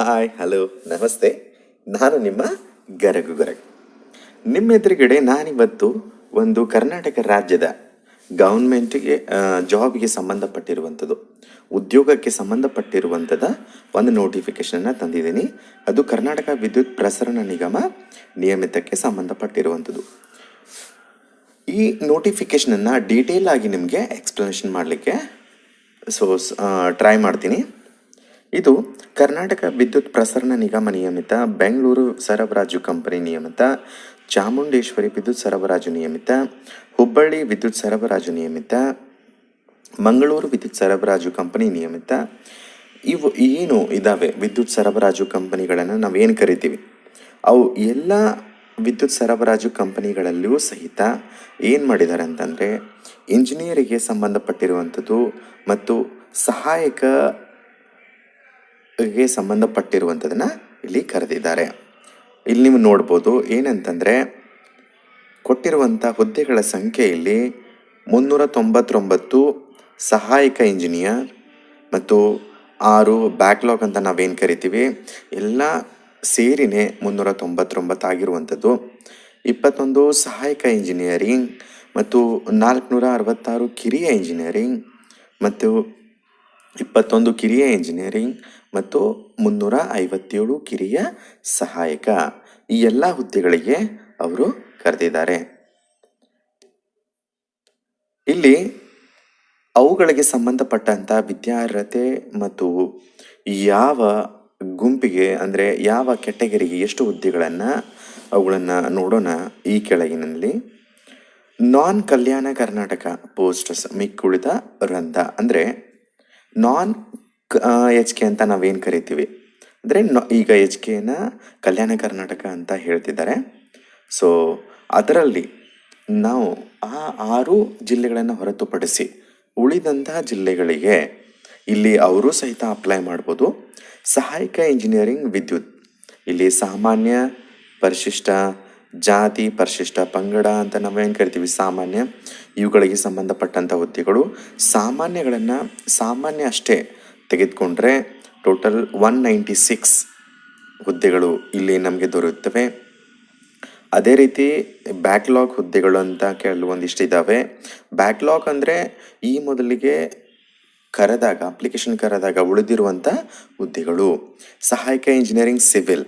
Hi hello ನಮಸ್ತೆ. ನಾನು ನಿಮ್ಮ ಗರಗು ಗರಗ್. ನಿಮ್ಮ ಎದುರುಗಡೆ ನಾನಿವತ್ತು ಒಂದು ಕರ್ನಾಟಕ ರಾಜ್ಯದ ಗೌರ್ಮೆಂಟ್ಗೆ ಜಾಬ್ಗೆ ಸಂಬಂಧಪಟ್ಟಿರುವಂಥದ್ದು, ಉದ್ಯೋಗಕ್ಕೆ ಸಂಬಂಧಪಟ್ಟಿರುವಂಥದ್ದು ಒಂದು ನೋಟಿಫಿಕೇಷನ್ನ ತಂದಿದ್ದೀನಿ. ಅದು ಕರ್ನಾಟಕ ವಿದ್ಯುತ್ ಪ್ರಸರಣ ನಿಗಮ ನಿಯಮಿತಕ್ಕೆ ಸಂಬಂಧಪಟ್ಟಿರುವಂಥದ್ದು. ಈ ನೋಟಿಫಿಕೇಷನನ್ನು ಡೀಟೇಲ್ ಆಗಿ ನಿಮಗೆ ಎಕ್ಸ್ಪ್ಲನೇಷನ್ ಮಾಡಲಿಕ್ಕೆ ಟ್ರೈ ಮಾಡ್ತೀನಿ. ಇದು ಕರ್ನಾಟಕ ವಿದ್ಯುತ್ ಪ್ರಸರಣ ನಿಗಮ ನಿಯಮಿತ, ಬೆಂಗಳೂರು ಸರಬರಾಜು ಕಂಪನಿ ನಿಯಮಿತ, ಚಾಮುಂಡೇಶ್ವರಿ ವಿದ್ಯುತ್ ಸರಬರಾಜು ನಿಯಮಿತ, ಹುಬ್ಬಳ್ಳಿ ವಿದ್ಯುತ್ ಸರಬರಾಜು ನಿಯಮಿತ, ಮಂಗಳೂರು ವಿದ್ಯುತ್ ಸರಬರಾಜು ಕಂಪನಿ ನಿಯಮಿತ. ಇವು ಏನು ಇದ್ದಾವೆ ವಿದ್ಯುತ್ ಸರಬರಾಜು ಕಂಪನಿಗಳನ್ನು ನಾವೇನು ಕರಿತೀವಿ, ಅವು ಎಲ್ಲ ವಿದ್ಯುತ್ ಸರಬರಾಜು ಕಂಪನಿಗಳಲ್ಲಿಯೂ ಸಹಿತ ಏನು ಮಾಡಿದ್ದಾರೆ ಅಂತಂದರೆ, ಇಂಜಿನಿಯರಿಗೆ ಸಂಬಂಧಪಟ್ಟಿರುವಂಥದ್ದು ಮತ್ತು ಸಹಾಯಕ ಸಂಬಂಧಪಟ್ಟಿರುವಂಥದ್ದನ್ನು ಇಲ್ಲಿ ಕರೆದಿದ್ದಾರೆ. ಇಲ್ಲಿ ನೀವು ನೋಡ್ಬೋದು ಏನಂತಂದರೆ, ಕೊಟ್ಟಿರುವಂಥ ಹುದ್ದೆಗಳ ಸಂಖ್ಯೆ ಇಲ್ಲಿ 399 ಸಹಾಯಕ ಇಂಜಿನಿಯರ್ ಮತ್ತು 6 ಬ್ಯಾಕ್ಲಾಗ್ ಅಂತ ನಾವೇನು ಕರಿತೀವಿ, ಎಲ್ಲ ಸೇರಿನೇ 399 ಆಗಿರುವಂಥದ್ದು. 21 ಸಹಾಯಕ ಇಂಜಿನಿಯರಿಂಗ್ ಮತ್ತು 466 ಕಿರಿಯ ಇಂಜಿನಿಯರಿಂಗ್ ಮತ್ತು 21 ಕಿರಿಯ ಇಂಜಿನಿಯರಿಂಗ್ ಮತ್ತು 357 ಕಿರಿಯ ಸಹಾಯಕ, ಈ ಎಲ್ಲ ಹುದ್ದೆಗಳಿಗೆ ಅವರು ಕರೆದಿದ್ದಾರೆ. ಇಲ್ಲಿ ಅವುಗಳಿಗೆ ಸಂಬಂಧಪಟ್ಟಂಥ ವಿದ್ಯಾರ್ಹತೆ ಮತ್ತು ಯಾವ ಗುಂಪಿಗೆ ಅಂದರೆ ಯಾವ ಕೆಟಗರಿಗೆ ಎಷ್ಟು ಹುದ್ದೆಗಳನ್ನು ಅವುಗಳನ್ನು ನೋಡೋಣ. ಈ ಕೆಳಗಿನಲ್ಲಿ ನಾನ್ ಕಲ್ಯಾಣ ಕರ್ನಾಟಕ ಪೋಸ್ಟ್ಸ್, ಮಿಕ್ಕುಳಿದ ವೃಂದ ಅಂದರೆ ನಾನ್ ಎಚ್ ಕೆ ಅಂತ ನಾವೇನು ಕರಿತೀವಿ, ಅಂದರೆ ಈಗ ಎಚ್ ಕೆನ ಕಲ್ಯಾಣ ಕರ್ನಾಟಕ ಅಂತ ಹೇಳ್ತಿದ್ದಾರೆ. ಸೊ ಅದರಲ್ಲಿ ನಾವು ಆ 6 ಜಿಲ್ಲೆಗಳನ್ನು ಹೊರತುಪಡಿಸಿ ಉಳಿದಂತಹ ಜಿಲ್ಲೆಗಳಿಗೆ ಇಲ್ಲಿ ಅವರು ಸಹಿತ ಅಪ್ಲೈ ಮಾಡ್ಬೋದು. ಸಹಾಯಕ ಇಂಜಿನಿಯರಿಂಗ್ ವಿದ್ಯುತ್, ಇಲ್ಲಿ ಸಾಮಾನ್ಯ, ಪರಿಶಿಷ್ಟ ಜಾತಿ, ಪರಿಶಿಷ್ಟ ಪಂಗಡ ಅಂತ ನಾವೇನು ಕರಿತೀವಿ ಸಾಮಾನ್ಯ, ಇವುಗಳಿಗೆ ಸಂಬಂಧಪಟ್ಟಂಥ ಹುದ್ದೆಗಳು. ಸಾಮಾನ್ಯ ಅಷ್ಟೇ ತೆಗೆದುಕೊಂಡ್ರೆ ಟೋಟಲ್ 196 ಹುದ್ದೆಗಳು ಇಲ್ಲಿ ನಮಗೆ ದೊರೆಯುತ್ತವೆ. ಅದೇ ರೀತಿ ಬ್ಯಾಕ್ಲಾಗ್ ಹುದ್ದೆಗಳು ಅಂತ ಕೆಲವೊಂದಿಷ್ಟು ಇದ್ದಾವೆ. ಬ್ಯಾಕ್ಲಾಗ್ ಅಂದರೆ ಈ ಮೊದಲಿಗೆ ಅಪ್ಲಿಕೇಶನ್ ಕರೆದಾಗ ಉಳಿದಿರುವಂಥ ಹುದ್ದೆಗಳು. ಸಹಾಯಕ ಇಂಜಿನಿಯರಿಂಗ್ ಸಿವಿಲ್,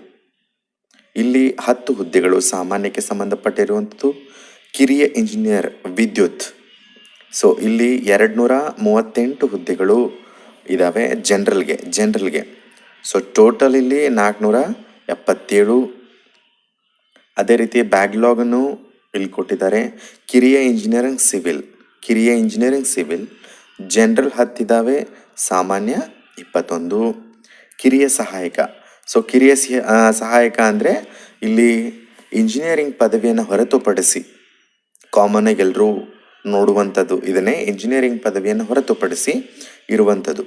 ಇಲ್ಲಿ 10 ಹುದ್ದೆಗಳು ಸಾಮಾನ್ಯಕ್ಕೆ ಸಂಬಂಧಪಟ್ಟಿರುವಂಥದ್ದು. ಕಿರಿಯ ಇಂಜಿನಿಯರ್ ವಿದ್ಯುತ್, ಸೊ ಇಲ್ಲಿ 238 ಹುದ್ದೆಗಳು ಇದ್ದಾವೆ ಜನರಲ್ಗೆ. ಸೊ ಟೋಟಲ್ ಇಲ್ಲಿ 477. ಅದೇ ರೀತಿ ಬ್ಯಾಕ್ಲಾಗನ್ನು ಇಲ್ಲಿ ಕೊಟ್ಟಿದ್ದಾರೆ. ಕಿರಿಯ ಇಂಜಿನಿಯರಿಂಗ್ ಸಿವಿಲ್ ಜನರಲ್ 10 ಇದ್ದಾವೆ, ಸಾಮಾನ್ಯ 21. ಕಿರಿಯ ಸಹಾಯಕ, ಸೊ ಕಿರಿಯ ಸಹಾಯಕ ಅಂದರೆ ಇಲ್ಲಿ ಇಂಜಿನಿಯರಿಂಗ್ ಪದವಿಯನ್ನು ಹೊರತುಪಡಿಸಿ, ಕಾಮನ್ ಆಗಿ ಎಲ್ಲರೂ ನೋಡುವಂಥದ್ದು ಇದನ್ನೇ, ಇಂಜಿನಿಯರಿಂಗ್ ಪದವಿಯನ್ನು ಹೊರತುಪಡಿಸಿ ಇರುವಂಥದ್ದು.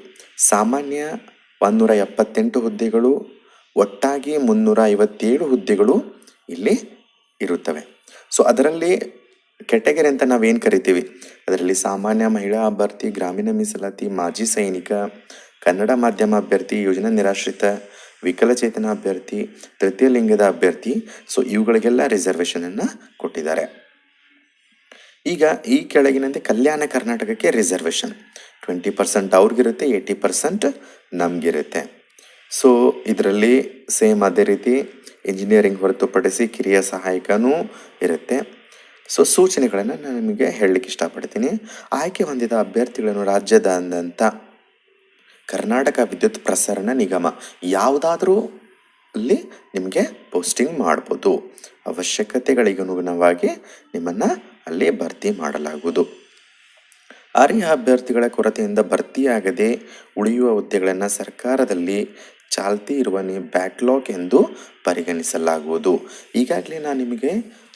ಸಾಮಾನ್ಯ 178 ಹುದ್ದೆಗಳು, ಒಟ್ಟಾಗಿ 357 ಹುದ್ದೆಗಳು ಇಲ್ಲಿ ಇರುತ್ತವೆ. ಸೊ ಅದರಲ್ಲಿ ಕೆಟಗರಿ ಅಂತ ನಾವೇನು ಕರಿತೀವಿ, ಅದರಲ್ಲಿ ಸಾಮಾನ್ಯ, ಮಹಿಳಾ ಅಭ್ಯರ್ಥಿ, ಗ್ರಾಮೀಣ ಮೀಸಲಾತಿ, ಮಾಜಿ ಸೈನಿಕ, ಕನ್ನಡ ಮಾಧ್ಯಮ ಅಭ್ಯರ್ಥಿ, ಯೋಜನಾ ನಿರಾಶ್ರಿತ, ವಿಕಲಚೇತನ ಅಭ್ಯರ್ಥಿ, ತೃತೀಯ ಲಿಂಗದ ಅಭ್ಯರ್ಥಿ, ಸೊ ಇವುಗಳಿಗೆಲ್ಲ ರಿಸರ್ವೇಷನನ್ನು ಕೊಟ್ಟಿದ್ದಾರೆ. ಈಗ ಈ ಕೆಳಗಿನಂತೆ ಕಲ್ಯಾಣ ಕರ್ನಾಟಕಕ್ಕೆ ರಿಸರ್ವೇಷನ್ 20% ಅವ್ರಿಗಿರುತ್ತೆ, 80% ನಮಗಿರುತ್ತೆ. ಸೊ ಇದರಲ್ಲಿ ಸೇಮ್ ಅದೇ ರೀತಿ ಇಂಜಿನಿಯರಿಂಗ್ ಹೊರತುಪಡಿಸಿ ಕಿರಿಯ ಸಹಾಯಕನೂ ಇರುತ್ತೆ. ಸೊ ಸೂಚನೆಗಳನ್ನು ನಾನು ನಿಮಗೆ ಹೇಳಲಿಕ್ಕೆ ಇಷ್ಟಪಡ್ತೀನಿ. ಆಯ್ಕೆ ಹೊಂದಿದ ಅಭ್ಯರ್ಥಿಗಳನ್ನು ರಾಜ್ಯದಾದ್ಯಂತ ಕರ್ನಾಟಕ ವಿದ್ಯುತ್ ಪ್ರಸರಣ ನಿಗಮ ಯಾವುದಾದ್ರೂ ಅಲ್ಲಿ ನಿಮಗೆ ಪೋಸ್ಟಿಂಗ್ ಮಾಡ್ಬೋದು. ಅವಶ್ಯಕತೆಗಳಿಗನುಗುಣವಾಗಿ ನಿಮ್ಮನ್ನು ಅಲ್ಲಿ ಭರ್ತಿ ಮಾಡಲಾಗುವುದು. ಅರ್ಹ ಅಭ್ಯರ್ಥಿಗಳ ಕೊರತೆಯಿಂದ ಭರ್ತಿಯಾಗದೆ ಉಳಿಯುವ ಹುದ್ದೆಗಳನ್ನು ಸರ್ಕಾರದಲ್ಲಿ ಚಾಲ್ತಿ ಇರುವ ಬ್ಯಾಕ್ಲಾಗ್ ಎಂದು ಪರಿಗಣಿಸಲಾಗುವುದು. ಈಗಾಗಲೇ ನಾನು ನಿಮಗೆ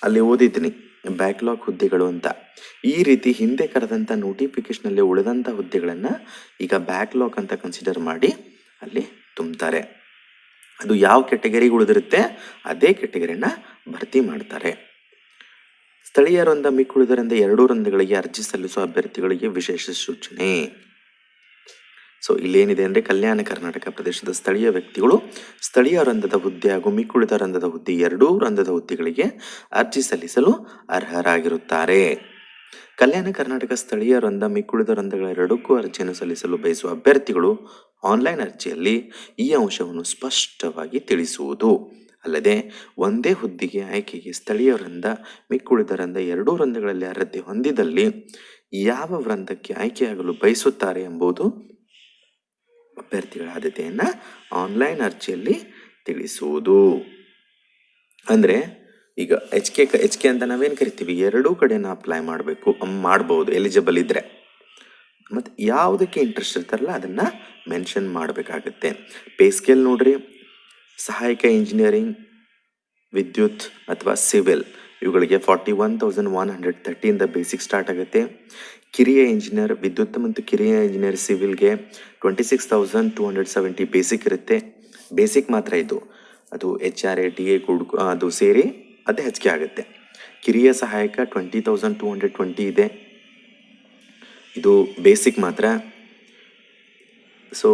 ಅಲ್ಲಿ ಓದಿದ್ದೀನಿ ಬ್ಯಾಕ್ಲಾಗ್ ಹುದ್ದೆಗಳು ಅಂತ. ಈ ರೀತಿ ಹಿಂದೆ ಕರೆದಂಥ ನೋಟಿಫಿಕೇಷನಲ್ಲಿ ಉಳಿದಂಥ ಹುದ್ದೆಗಳನ್ನು ಈಗ ಬ್ಯಾಕ್ಲಾಗ್ ಅಂತ ಕನ್ಸಿಡರ್ ಮಾಡಿ ಅಲ್ಲಿ ತುಂಬ್ತಾರೆ. ಅದು ಯಾವ ಕೆಟಗರಿಗೆ ಉಳಿದಿರುತ್ತೆ ಅದೇ ಕೆಟಗರಿನ ಭರ್ತಿ ಮಾಡ್ತಾರೆ. ಸ್ಥಳೀಯ ವೃಂದ ಮಿಕ್ಕುಳಿದರಿಂದ 2 ವೃಂದಗಳಿಗೆ ಅರ್ಜಿ ಸಲ್ಲಿಸುವ ಅಭ್ಯರ್ಥಿಗಳಿಗೆ ವಿಶೇಷ ಸೂಚನೆ. ಸೊ ಇಲ್ಲೇನಿದೆ ಅಂದರೆ ಕಲ್ಯಾಣ ಕರ್ನಾಟಕ ಪ್ರದೇಶದ ಸ್ಥಳೀಯ ವ್ಯಕ್ತಿಗಳು ಸ್ಥಳೀಯ ರಂಧದ ಹುದ್ದೆ ಹಾಗೂ ಮಿಕ್ಕುಳಿದ ರಂಧದ ಹುದ್ದೆ ಎರಡೂ ರಂಧದ ಹುದ್ದೆಗಳಿಗೆ ಅರ್ಜಿ ಸಲ್ಲಿಸಲು ಅರ್ಹರಾಗಿರುತ್ತಾರೆ. ಕಲ್ಯಾಣ ಕರ್ನಾಟಕ ಸ್ಥಳೀಯ ರಂಧ ಮಿಕ್ಕುಳಿದ ರಂಧಗಳ ಎರಡಕ್ಕೂ ಅರ್ಜಿಯನ್ನು ಸಲ್ಲಿಸಲು ಬಯಸುವ ಅಭ್ಯರ್ಥಿಗಳು ಆನ್ಲೈನ್ ಅರ್ಜಿಯಲ್ಲಿ ಈ ಅಂಶವನ್ನು ಸ್ಪಷ್ಟವಾಗಿ ತಿಳಿಸುವುದು. ಅಲ್ಲದೆ ಒಂದೇ ಹುದ್ದೆಗೆ ಆಯ್ಕೆಗೆ ಸ್ಥಳೀಯ ರಂಧ ಮಿಕ್ಕುಳಿದ ರಂಧ ಎರಡೂ ರಂಧಗಳಲ್ಲಿ ಅರ್ಹತೆ ಹೊಂದಿದಲ್ಲಿ ಯಾವ ವೃಂದಕ್ಕೆ ಆಯ್ಕೆಯಾಗಲು ಬಯಸುತ್ತಾರೆ ಎಂಬುದು ಅಭ್ಯರ್ಥಿಗಳ ಆದ್ಯತೆಯನ್ನು ಆನ್ಲೈನ್ ಅರ್ಜಿಯಲ್ಲಿ ತಿಳಿಸುವುದು. ಅಂದರೆ ಈಗ ಎಚ್ ಕೆ ಅಂತ ನಾವೇನು ಕರಿತೀವಿ, ಎರಡೂ ಕಡೆನ ಅಪ್ಲೈ ಮಾಡ್ಬೋದು ಎಲಿಜಿಬಲ್ ಇದ್ದರೆ. ಮತ್ತು ಯಾವುದಕ್ಕೆ ಇಂಟ್ರೆಸ್ಟ್ ಇರ್ತಾರಲ್ಲ ಅದನ್ನು ಮೆನ್ಷನ್ ಮಾಡಬೇಕಾಗತ್ತೆ. ಪೇ ಸ್ಕೇಲ್ ನೋಡ್ರಿ, ಸಹಾಯಕ ಇಂಜಿನಿಯರಿಂಗ್, ವಿದ್ಯುತ್ ಅಥವಾ ಸಿವಿಲ್ ಇವುಗಳಿಗೆ 41,130 ಬೇಸಿಕ್ ಸ್ಟಾರ್ಟ್ ಆಗುತ್ತೆ. ಕಿರಿಯ ಇಂಜಿನಿಯರ್ ವಿದ್ಯುತ್ ಮತ್ತು ಕಿರಿಯ ಇಂಜಿನಿಯರ್ ಸಿವಿಲ್ಗೆ 26,270 ಬೇಸಿಕ್ ಇರುತ್ತೆ. ಬೇಸಿಕ್ ಮಾತ್ರ ಇದು, ಅದು HRATA ಅದು ಸೇರಿ ಅದು ಹೆಚ್ಚಿಗೆ ಆಗುತ್ತೆ. ಕಿರಿಯ ಸಹಾಯಕ 20,220 ಇದೆ, ಇದು ಬೇಸಿಕ್ ಮಾತ್ರ. ಸೊ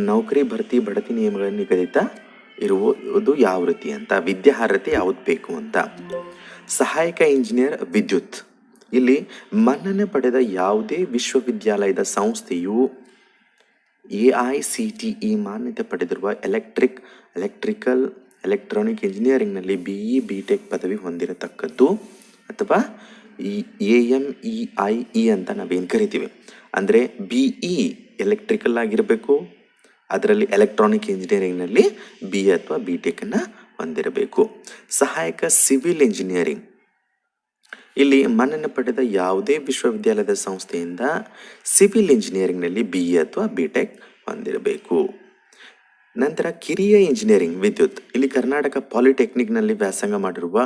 ನೌಕರಿ ಭರ್ತಿ ಬಡ್ತಿ ನಿಯಮಗಳನ್ನು ನಿಗದಿತ ಇರುವುದು ಯಾವ ರೀತಿ ಅಂತ, ವಿದ್ಯಾರ್ಹತೆ ಯಾವುದು ಬೇಕು ಅಂತ. ಸಹಾಯಕ ಇಂಜಿನಿಯರ್ ವಿದ್ಯುತ್, ಇಲ್ಲಿ ಮನ್ನಣೆ ಪಡೆದ ಯಾವುದೇ ವಿಶ್ವವಿದ್ಯಾಲಯದ ಸಂಸ್ಥೆಯು AICTE ಮಾನ್ಯತೆ ಪಡೆದಿರುವ ಎಲೆಕ್ಟ್ರಿಕಲ್ ಎಲೆಕ್ಟ್ರಾನಿಕ್ ಇಂಜಿನಿಯರಿಂಗ್ನಲ್ಲಿ BE BTech ಪದವಿ ಹೊಂದಿರತಕ್ಕದ್ದು, ಅಥವಾ AMEIE ಅಂತ ನಾವೇನು ಕರಿತೀವಿ. ಅಂದರೆ BE ಎಲೆಕ್ಟ್ರಿಕಲ್ ಆಗಿರಬೇಕು, ಅದರಲ್ಲಿ ಎಲೆಕ್ಟ್ರಾನಿಕ್ ಇಂಜಿನಿಯರಿಂಗ್ನಲ್ಲಿ BE ಅಥವಾ BTechನ್ನು ಹೊಂದಿರಬೇಕು. ಸಹಾಯಕ ಸಿವಿಲ್ ಇಂಜಿನಿಯರಿಂಗ್, ಇಲ್ಲಿ ಮನ್ನಣೆ ಪಡೆದ ಯಾವುದೇ ವಿಶ್ವವಿದ್ಯಾಲಯದ ಸಂಸ್ಥೆಯಿಂದ ಸಿವಿಲ್ ಇಂಜಿನಿಯರಿಂಗ್ನಲ್ಲಿ BE ಅಥವಾ BTech ಹೊಂದಿರಬೇಕು. ನಂತರ ಕಿರಿಯ ಇಂಜಿನಿಯರಿಂಗ್ ವಿದ್ಯುತ್, ಇಲ್ಲಿ ಕರ್ನಾಟಕ ಪಾಲಿಟೆಕ್ನಿಕ್ನಲ್ಲಿ ವ್ಯಾಸಂಗ ಮಾಡಿರುವ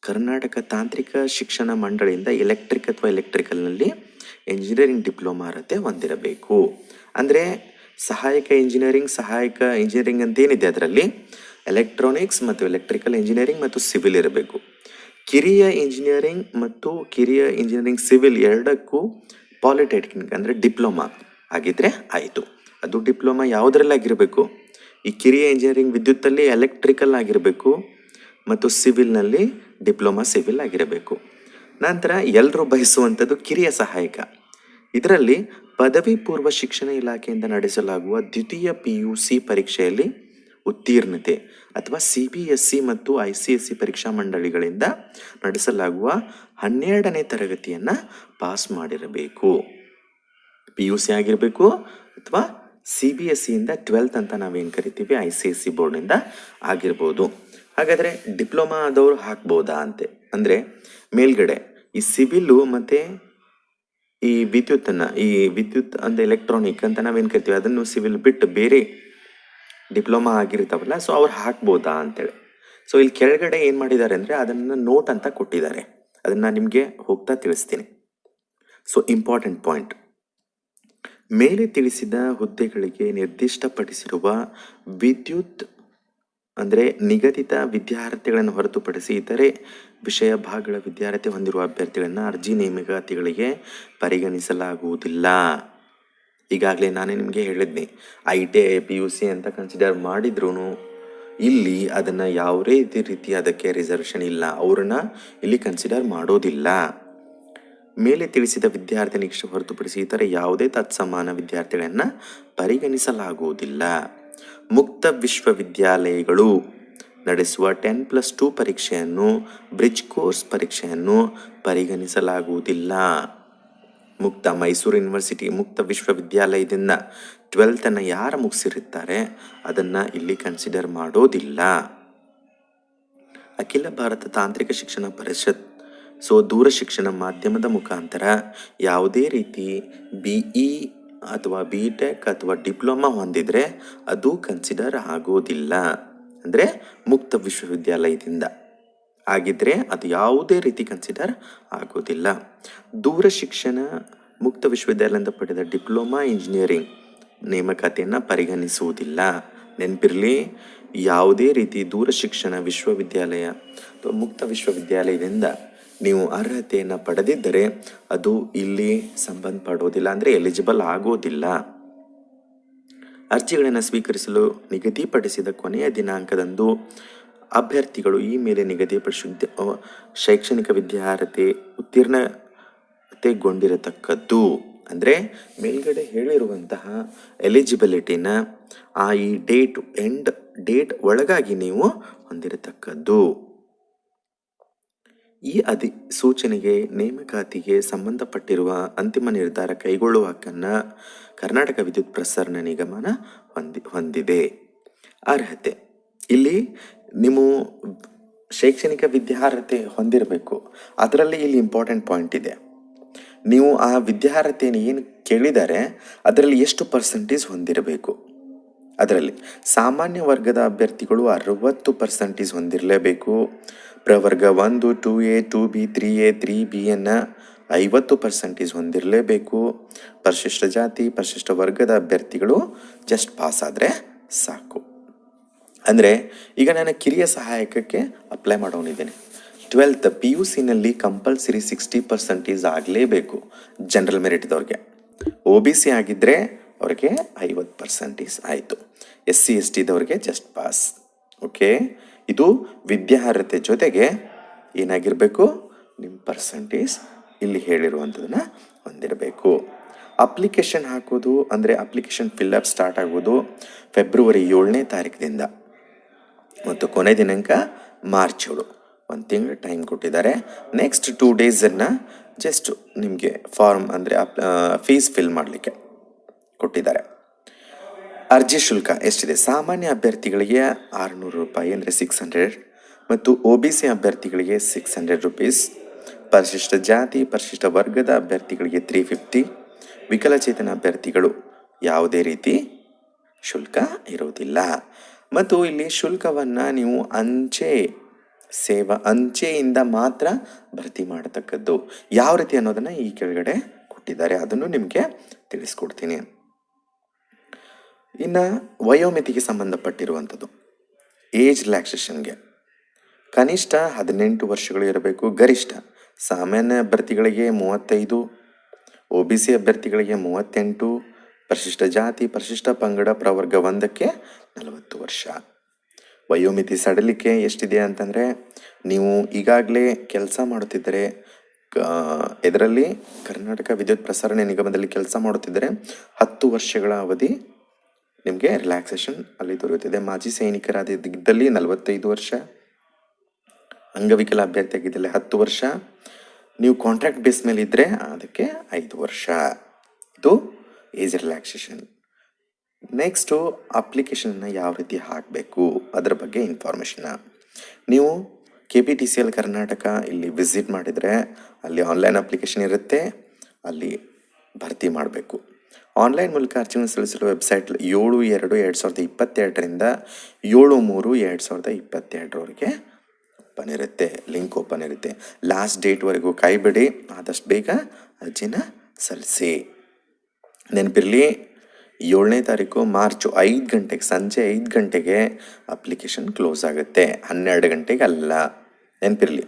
ಕರ್ನಾಟಕ ತಾಂತ್ರಿಕ ಶಿಕ್ಷಣ ಮಂಡಳಿಯಿಂದ ಎಲೆಕ್ಟ್ರಿಕ್ ಅಥವಾ ಎಲೆಕ್ಟ್ರಿಕಲ್ನಲ್ಲಿ ಇಂಜಿನಿಯರಿಂಗ್ ಡಿಪ್ಲೊಮಾ ಅರ್ಹತೆ ಹೊಂದಿರಬೇಕು. ಅಂದರೆ ಸಹಾಯಕ ಇಂಜಿನಿಯರಿಂಗ್ ಅಂತೇನಿದೆ ಅದರಲ್ಲಿ ಎಲೆಕ್ಟ್ರಾನಿಕ್ಸ್ ಮತ್ತು ಎಲೆಕ್ಟ್ರಿಕಲ್ ಇಂಜಿನಿಯರಿಂಗ್ ಮತ್ತು ಸಿವಿಲ್ ಇರಬೇಕು. ಕಿರಿಯ ಇಂಜಿನಿಯರಿಂಗ್ ಸಿವಿಲ್ ಎರಡಕ್ಕೂ ಪಾಲಿಟೆಕ್ನಿಕ್ ಅಂದರೆ ಡಿಪ್ಲೊಮಾ ಆಗಿದ್ರೆ ಆಯಿತು. ಅದು ಡಿಪ್ಲೊಮಾ ಯಾವುದರಲ್ಲಿ ಆಗಿರಬೇಕು, ಈ ಕಿರಿಯ ಇಂಜಿನಿಯರಿಂಗ್ ವಿದ್ಯುತ್ತಲ್ಲಿ ಎಲೆಕ್ಟ್ರಿಕಲ್ ಆಗಿರಬೇಕು ಮತ್ತು ಸಿವಿಲ್ನಲ್ಲಿ ಡಿಪ್ಲೊಮಾ ಸಿವಿಲ್ ಆಗಿರಬೇಕು. ನಂತರ ಎಲ್ಲರೂ ಬಯಸುವಂಥದ್ದು ಕಿರಿಯ ಸಹಾಯಕ, ಇದರಲ್ಲಿ ಪದವಿ ಪೂರ್ವ ಶಿಕ್ಷಣ ಇಲಾಖೆಯಿಂದ ನಡೆಸಲಾಗುವ ದ್ವಿತೀಯ PUC ಪರೀಕ್ಷೆಯಲ್ಲಿ ಉತ್ತೀರ್ಣತೆ ಅಥವಾ CBSE ಮತ್ತು ICSE ಪರೀಕ್ಷಾ ಮಂಡಳಿಗಳಿಂದ ನಡೆಸಲಾಗುವ 12ನೇ ತರಗತಿಯನ್ನು ಪಾಸ್ ಮಾಡಿರಬೇಕು. PUC ಆಗಿರಬೇಕು ಅಥವಾ CBSEಯಿಂದ 12th ಅಂತ ನಾವೇನು ಕರಿತೀವಿ ICSE ಬೋರ್ಡ್ನಿಂದ ಆಗಿರ್ಬೋದು. ಹಾಗಾದರೆ ಡಿಪ್ಲೊಮಾ ಆದವರು ಹಾಕ್ಬೋದಾ ಅಂತೆ ಅಂದರೆ, ಮೇಲ್ಗಡೆ ಈ ಸಿವಿಲ್ಲು ಮತ್ತು ಈ ವಿದ್ಯುತ್ ಅಂದರೆ ಎಲೆಕ್ಟ್ರಾನಿಕ್ ಅಂತ ನಾವೇನು ಕರಿತೀವಿ ಅದನ್ನು ಸಿವಿಲ್ ಬಿಟ್ಟು ಬೇರೆ ಡಿಪ್ಲೊಮಾ ಆಗಿರ್ತಾವಲ್ಲ, ಸೊ ಅವ್ರು ಹಾಕ್ಬೋದಾ ಅಂತೇಳಿ. ಸೊ ಇಲ್ಲಿ ಕೆಳಗಡೆ ಏನು ಮಾಡಿದ್ದಾರೆ ಅಂದರೆ ಅದನ್ನು ನೋಟ್ ಅಂತ ಕೊಟ್ಟಿದ್ದಾರೆ, ಅದನ್ನು ನಿಮಗೆ ಹೋಗ್ತಾ ತಿಳಿಸ್ತೀನಿ. ಸೊ ಇಂಪಾರ್ಟೆಂಟ್ ಪಾಯಿಂಟ್, ಮೇಲೆ ತಿಳಿಸಿದ ಹುದ್ದೆಗಳಿಗೆ ನಿರ್ದಿಷ್ಟಪಡಿಸಿರುವ ವಿದ್ಯುತ್ ಅಂದರೆ ನಿಗದಿತ ವಿದ್ಯಾರ್ಥಿಗಳನ್ನು ಹೊರತುಪಡಿಸಿ ಇತರೆ ವಿಷಯ ಭಾಗಗಳ ವಿದ್ಯಾರ್ಥಿ ಹೊಂದಿರುವ ಅಭ್ಯರ್ಥಿಗಳನ್ನು ಅರ್ಜಿ ನೇಮಕಾತಿಗಳಿಗೆ ಪರಿಗಣಿಸಲಾಗುವುದಿಲ್ಲ. ಈಗಾಗಲೇ ನಾನೇ ನಿಮಗೆ ಹೇಳಿದ್ನಿ, ITI PUC ಅಂತ ಕನ್ಸಿಡರ್ ಮಾಡಿದ್ರೂ ಇಲ್ಲಿ ಅದನ್ನು ಯಾವುದೇ ರೀತಿ ಅದಕ್ಕೆ ರಿಸರ್ವೇಷನ್ ಇಲ್ಲ, ಅವ್ರನ್ನ ಇಲ್ಲಿ ಕನ್ಸಿಡರ್ ಮಾಡೋದಿಲ್ಲ. ಮೇಲೆ ತಿಳಿಸಿದ ವಿದ್ಯಾರ್ಥಿ ನಿರೀಕ್ಷೆ ಹೊರತುಪಡಿಸಿ ಇತರೆ ಯಾವುದೇ ತತ್ಸಮಾನ ವಿದ್ಯಾರ್ಥಿಗಳನ್ನು ಪರಿಗಣಿಸಲಾಗುವುದಿಲ್ಲ. ಮುಕ್ತ ವಿಶ್ವವಿದ್ಯಾಲಯಗಳು ನಡೆಸುವ 10+2 ಪರೀಕ್ಷೆಯನ್ನು ಬ್ರಿಡ್ಜ್ ಕೋರ್ಸ್ ಪರೀಕ್ಷೆಯನ್ನು ಪರಿಗಣಿಸಲಾಗುವುದಿಲ್ಲ. ಮೈಸೂರು ಯೂನಿವರ್ಸಿಟಿ ಮುಕ್ತ ವಿಶ್ವವಿದ್ಯಾಲಯದಿಂದ 12th ಯಾರು ಮುಗಿಸಿರುತ್ತಾರೆ ಅದನ್ನು ಇಲ್ಲಿ ಕನ್ಸಿಡರ್ ಮಾಡೋದಿಲ್ಲ. ಅಖಿಲ ಭಾರತ ತಾಂತ್ರಿಕ ಶಿಕ್ಷಣ ಪರಿಷತ್, ಸೊ ದೂರ ಶಿಕ್ಷಣ ಮಾಧ್ಯಮದ ಮುಖಾಂತರ ಯಾವುದೇ ರೀತಿ BE ಅಥವಾ BTech ಅಥವಾ ಡಿಪ್ಲೊಮಾ ಹೊಂದಿದರೆ ಅದು ಕನ್ಸಿಡರ್ ಆಗೋದಿಲ್ಲ. ಅಂದರೆ ಮುಕ್ತ ವಿಶ್ವವಿದ್ಯಾಲಯದಿಂದ ಆಗಿದ್ದರೆ ಅದು ಯಾವುದೇ ರೀತಿ ಕನ್ಸಿಡರ್ ಆಗೋದಿಲ್ಲ. ದೂರ ಶಿಕ್ಷಣ ಮುಕ್ತ ವಿಶ್ವವಿದ್ಯಾಲಯದಿಂದ ಪಡೆದ ಡಿಪ್ಲೊಮಾ ಇಂಜಿನಿಯರಿಂಗ್ ನೇಮಕಾತಿಯನ್ನು ಪರಿಗಣಿಸುವುದಿಲ್ಲ. ನೆನಪಿರಲಿ, ಯಾವುದೇ ರೀತಿ ದೂರ ಶಿಕ್ಷಣ ವಿಶ್ವವಿದ್ಯಾಲಯ ಅಥವಾ ಮುಕ್ತ ವಿಶ್ವವಿದ್ಯಾಲಯದಿಂದ ನೀವು ಅರ್ಹತೆಯನ್ನು ಪಡೆದಿದ್ದರೆ ಅದು ಇಲ್ಲಿ ಸಂಬಂಧಪಡೋದಿಲ್ಲ, ಅಂದರೆ ಎಲಿಜಿಬಲ್ ಆಗೋದಿಲ್ಲ. ಅರ್ಜಿಗಳನ್ನು ಸ್ವೀಕರಿಸಲು ನಿಗದಿಪಡಿಸಿದ ಕೊನೆಯ ದಿನಾಂಕದಂದು ಅಭ್ಯರ್ಥಿಗಳು ಈ ಮೇಲೆ ನಿಗದಿಪಡಿಸಿದ ಶೈಕ್ಷಣಿಕ ವಿದ್ಯಾರ್ಹತೆ ಉತ್ತೀರ್ಣತೆಗೊಂಡಿರತಕ್ಕದ್ದು. ಅಂದರೆ ಮೇಲ್ಗಡೆ ಹೇಳಿರುವಂತಹ ಎಲಿಜಿಬಿಲಿಟಿನ ಈ ಡೇಟ್ ಒಳಗಾಗಿ ನೀವು ಹೊಂದಿರತಕ್ಕದ್ದು. ಈ ಅಧಿಸೂಚನೆಗೆ ನೇಮಕಾತಿಗೆ ಸಂಬಂಧಪಟ್ಟಿರುವ ಅಂತಿಮ ನಿರ್ಧಾರ ಕೈಗೊಳ್ಳುವ ಹಕ್ಕನ್ನು ಕರ್ನಾಟಕ ವಿದ್ಯುತ್ ಪ್ರಸರಣ ನಿಗಮನ ಹೊಂದಿದೆ. ಅರ್ಹತೆ ಇಲ್ಲಿ ನೀವು ಶೈಕ್ಷಣಿಕ ವಿದ್ಯಾರ್ಹತೆ ಹೊಂದಿರಬೇಕು. ಅದರಲ್ಲಿ ಇಲ್ಲಿ ಇಂಪಾರ್ಟೆಂಟ್ ಪಾಯಿಂಟ್ ಇದೆ. ನೀವು ಆ ವಿದ್ಯಾರ್ಹತೆಯನ್ನು ಏನು ಕೇಳಿದರೆ ಅದರಲ್ಲಿ ಎಷ್ಟು ಪರ್ಸೆಂಟೇಜ್ ಹೊಂದಿರಬೇಕು. ಅದರಲ್ಲಿ ಸಾಮಾನ್ಯ ವರ್ಗದ ಅಭ್ಯರ್ಥಿಗಳು 60% ಹೊಂದಿರಲೇಬೇಕು. ಪ್ರವರ್ಗ 1, 2A, 2B, 3A, 3Bಯನ್ನು 50% ಹೊಂದಿರಲೇಬೇಕು. ಪರಿಶಿಷ್ಟ ಜಾತಿ ಪರಿಶಿಷ್ಟ ವರ್ಗದ ಅಭ್ಯರ್ಥಿಗಳು ಜಸ್ಟ್ ಪಾಸ್ ಆದರೆ ಸಾಕು. ಅಂದರೆ ಈಗ ನಾನು ಕಿರಿಯ ಸಹಾಯಕಕ್ಕೆ ಅಪ್ಲೈ ಮಾಡೋನಿದ್ದೇನೆ. 12th PUCನಲ್ಲಿ ಕಂಪಲ್ಸರಿ 60% ಆಗಲೇಬೇಕು ಜನರಲ್ ಮೆರಿಟ್ದವ್ರಿಗೆ. OBC ಆಗಿದ್ದರೆ ಅವ್ರಿಗೆ 50% ಆಯಿತು. SC STದವ್ರಿಗೆ ಜಸ್ಟ್ ಪಾಸ್. ಓಕೆ, ಇದು ವಿದ್ಯಾರ್ಹತೆ ಜೊತೆಗೆ ಏನಾಗಿರಬೇಕು, ನಿಮ್ಮ ಪರ್ಸೆಂಟೇಜ್ ಇಲ್ಲಿ ಹೇಳಿರುವಂಥದ್ದನ್ನು ಹೊಂದಿರಬೇಕು. ಅಪ್ಲಿಕೇಶನ್ ಹಾಕೋದು ಅಂದರೆ ಅಪ್ಲಿಕೇಶನ್ ಫಿಲ್ಅಪ್ ಸ್ಟಾರ್ಟ್ ಆಗೋದು ಫೆಬ್ರವರಿ 7ನೇ ತಾರೀಕಿನಿಂದ ಮತ್ತು ಕೊನೆ ದಿನಾಂಕ ಮಾರ್ಚ್ 7. 1 ತಿಂಗಳು ಟೈಮ್ ಕೊಟ್ಟಿದ್ದಾರೆ. ನೆಕ್ಸ್ಟ್ 2 ಡೇಸನ್ನು ಜಸ್ಟ್ ನಿಮಗೆ ಫಾರ್ಮ್ ಅಂದರೆ ಫೀಸ್ ಫಿಲ್ ಮಾಡಲಿಕ್ಕೆ ಕೊಟ್ಟಿದ್ದಾರೆ. ಅರ್ಜಿ ಶುಲ್ಕ ಎಷ್ಟಿದೆ? ಸಾಮಾನ್ಯ ಅಭ್ಯರ್ಥಿಗಳಿಗೆ 600 ರೂಪಾಯಿ ಅಂದರೆ 600 ಮತ್ತು OBC ಅಭ್ಯರ್ಥಿಗಳಿಗೆ 600 ರೂಪೀಸ್. ಪರಿಶಿಷ್ಟ ಜಾತಿ ಪರಿಶಿಷ್ಟ ವರ್ಗದ ಅಭ್ಯರ್ಥಿಗಳಿಗೆ 350. ವಿಕಲಚೇತನ ಅಭ್ಯರ್ಥಿಗಳು ಯಾವುದೇ ರೀತಿ ಶುಲ್ಕ ಇರುವುದಿಲ್ಲ. ಮತ್ತು ಇಲ್ಲಿ ಶುಲ್ಕವನ್ನು ನೀವು ಅಂಚೆಯಿಂದ ಮಾತ್ರ ಭರ್ತಿ ಮಾಡತಕ್ಕದ್ದು. ಯಾವ ರೀತಿ ಅನ್ನೋದನ್ನು ಈ ಕೆಳಗಡೆ ಕೊಟ್ಟಿದ್ದಾರೆ, ಅದನ್ನು ನಿಮಗೆ ತಿಳಿಸ್ಕೊಡ್ತೀನಿ. ಇನ್ನು ವಯೋಮಿತಿಗೆ ಸಂಬಂಧಪಟ್ಟಿರುವಂಥದ್ದು ಏಜ್ ರಿಲ್ಯಾಕ್ಸೇಷನ್ಗೆ ಕನಿಷ್ಠ 18 ವರ್ಷಗಳು ಇರಬೇಕು. ಗರಿಷ್ಠ ಸಾಮಾನ್ಯ ಅಭ್ಯರ್ಥಿಗಳಿಗೆ 35, OBC ಅಭ್ಯರ್ಥಿಗಳಿಗೆ 38, ಪರಿಶಿಷ್ಟ ಜಾತಿ ಪರಿಶಿಷ್ಟ ಪಂಗಡ ಪ್ರವರ್ಗ 1ಕ್ಕೆ 40 ವರ್ಷ. ವಯೋಮಿತಿ ಸಡಿಲಿಕೆ ಎಷ್ಟಿದೆ ಅಂತಂದರೆ, ನೀವು ಈಗಾಗಲೇ ಕೆಲಸ ಮಾಡುತ್ತಿದ್ದರೆ ಇದರಲ್ಲಿ ಕರ್ನಾಟಕ ವಿದ್ಯುತ್ ಪ್ರಸರಣ ನಿಗಮದಲ್ಲಿ ಕೆಲಸ ಮಾಡುತ್ತಿದ್ದರೆ 10 ವರ್ಷಗಳ ಅವಧಿ ನಿಮಗೆ ರಿಲ್ಯಾಕ್ಸೇಷನ್ ಅಲ್ಲಿ ದೊರೆಯುತ್ತದೆ. ಮಾಜಿ ಸೈನಿಕರಾದಿದ್ದಲ್ಲಿ 45 ವರ್ಷ, ಅಂಗವಿಕಲ ಅಭ್ಯರ್ಥಿ ಆಗಿದ್ದಲ್ಲಿ 10 ವರ್ಷ, ನೀವು ಕಾಂಟ್ರಾಕ್ಟ್ ಬೇಸ್ ಮೇಲೆ ಇದ್ದರೆ ಅದಕ್ಕೆ 5 ವರ್ಷ. ಇದು ಏಜ್ ರಿಲ್ಯಾಕ್ಸೇಷನ್. ನೆಕ್ಸ್ಟು ಅಪ್ಲಿಕೇಶನ್ನ ಯಾವ ರೀತಿ ಹಾಕಬೇಕು ಅದರ ಬಗ್ಗೆ ಇನ್ಫಾರ್ಮೇಷನ್ನ ನೀವು KPTCL ಕರ್ನಾಟಕ ಇಲ್ಲಿ ವಿಸಿಟ್ ಮಾಡಿದರೆ ಅಲ್ಲಿ ಆನ್ಲೈನ್ ಅಪ್ಲಿಕೇಶನ್ ಇರುತ್ತೆ, ಅಲ್ಲಿ ಭರ್ತಿ ಮಾಡಬೇಕು. ಆನ್ಲೈನ್ ಮೂಲಕ ಅರ್ಜಿಯನ್ನು ಸಲ್ಲಿಸಲು ವೆಬ್ಸೈಟ್ 7/2/2022ರಿಂದ 7/3/2022 ಓಪನ್ ಇರುತ್ತೆ, ಲಿಂಕ್ ಓಪನ್ ಇರುತ್ತೆ. ಲಾಸ್ಟ್ ಡೇಟ್ವರೆಗೂ ಕಾಯ್ಬೇಡಿ, ಆದಷ್ಟು ಬೇಗ ಅರ್ಜಿನ ಸಲ್ಲಿಸಿ. ನೆನಪಿರಲಿ, 7ನೇ ತಾರೀಕು ಮಾರ್ಚ್ 5 ಗಂಟೆಗೆ ಸಂಜೆ 5 ಗಂಟೆಗೆ ಅಪ್ಲಿಕೇಶನ್ ಕ್ಲೋಸ್ ಆಗುತ್ತೆ, 12 ಗಂಟೆಗೆ ಅಲ್ಲ. ನೆನಪಿರಲಿ,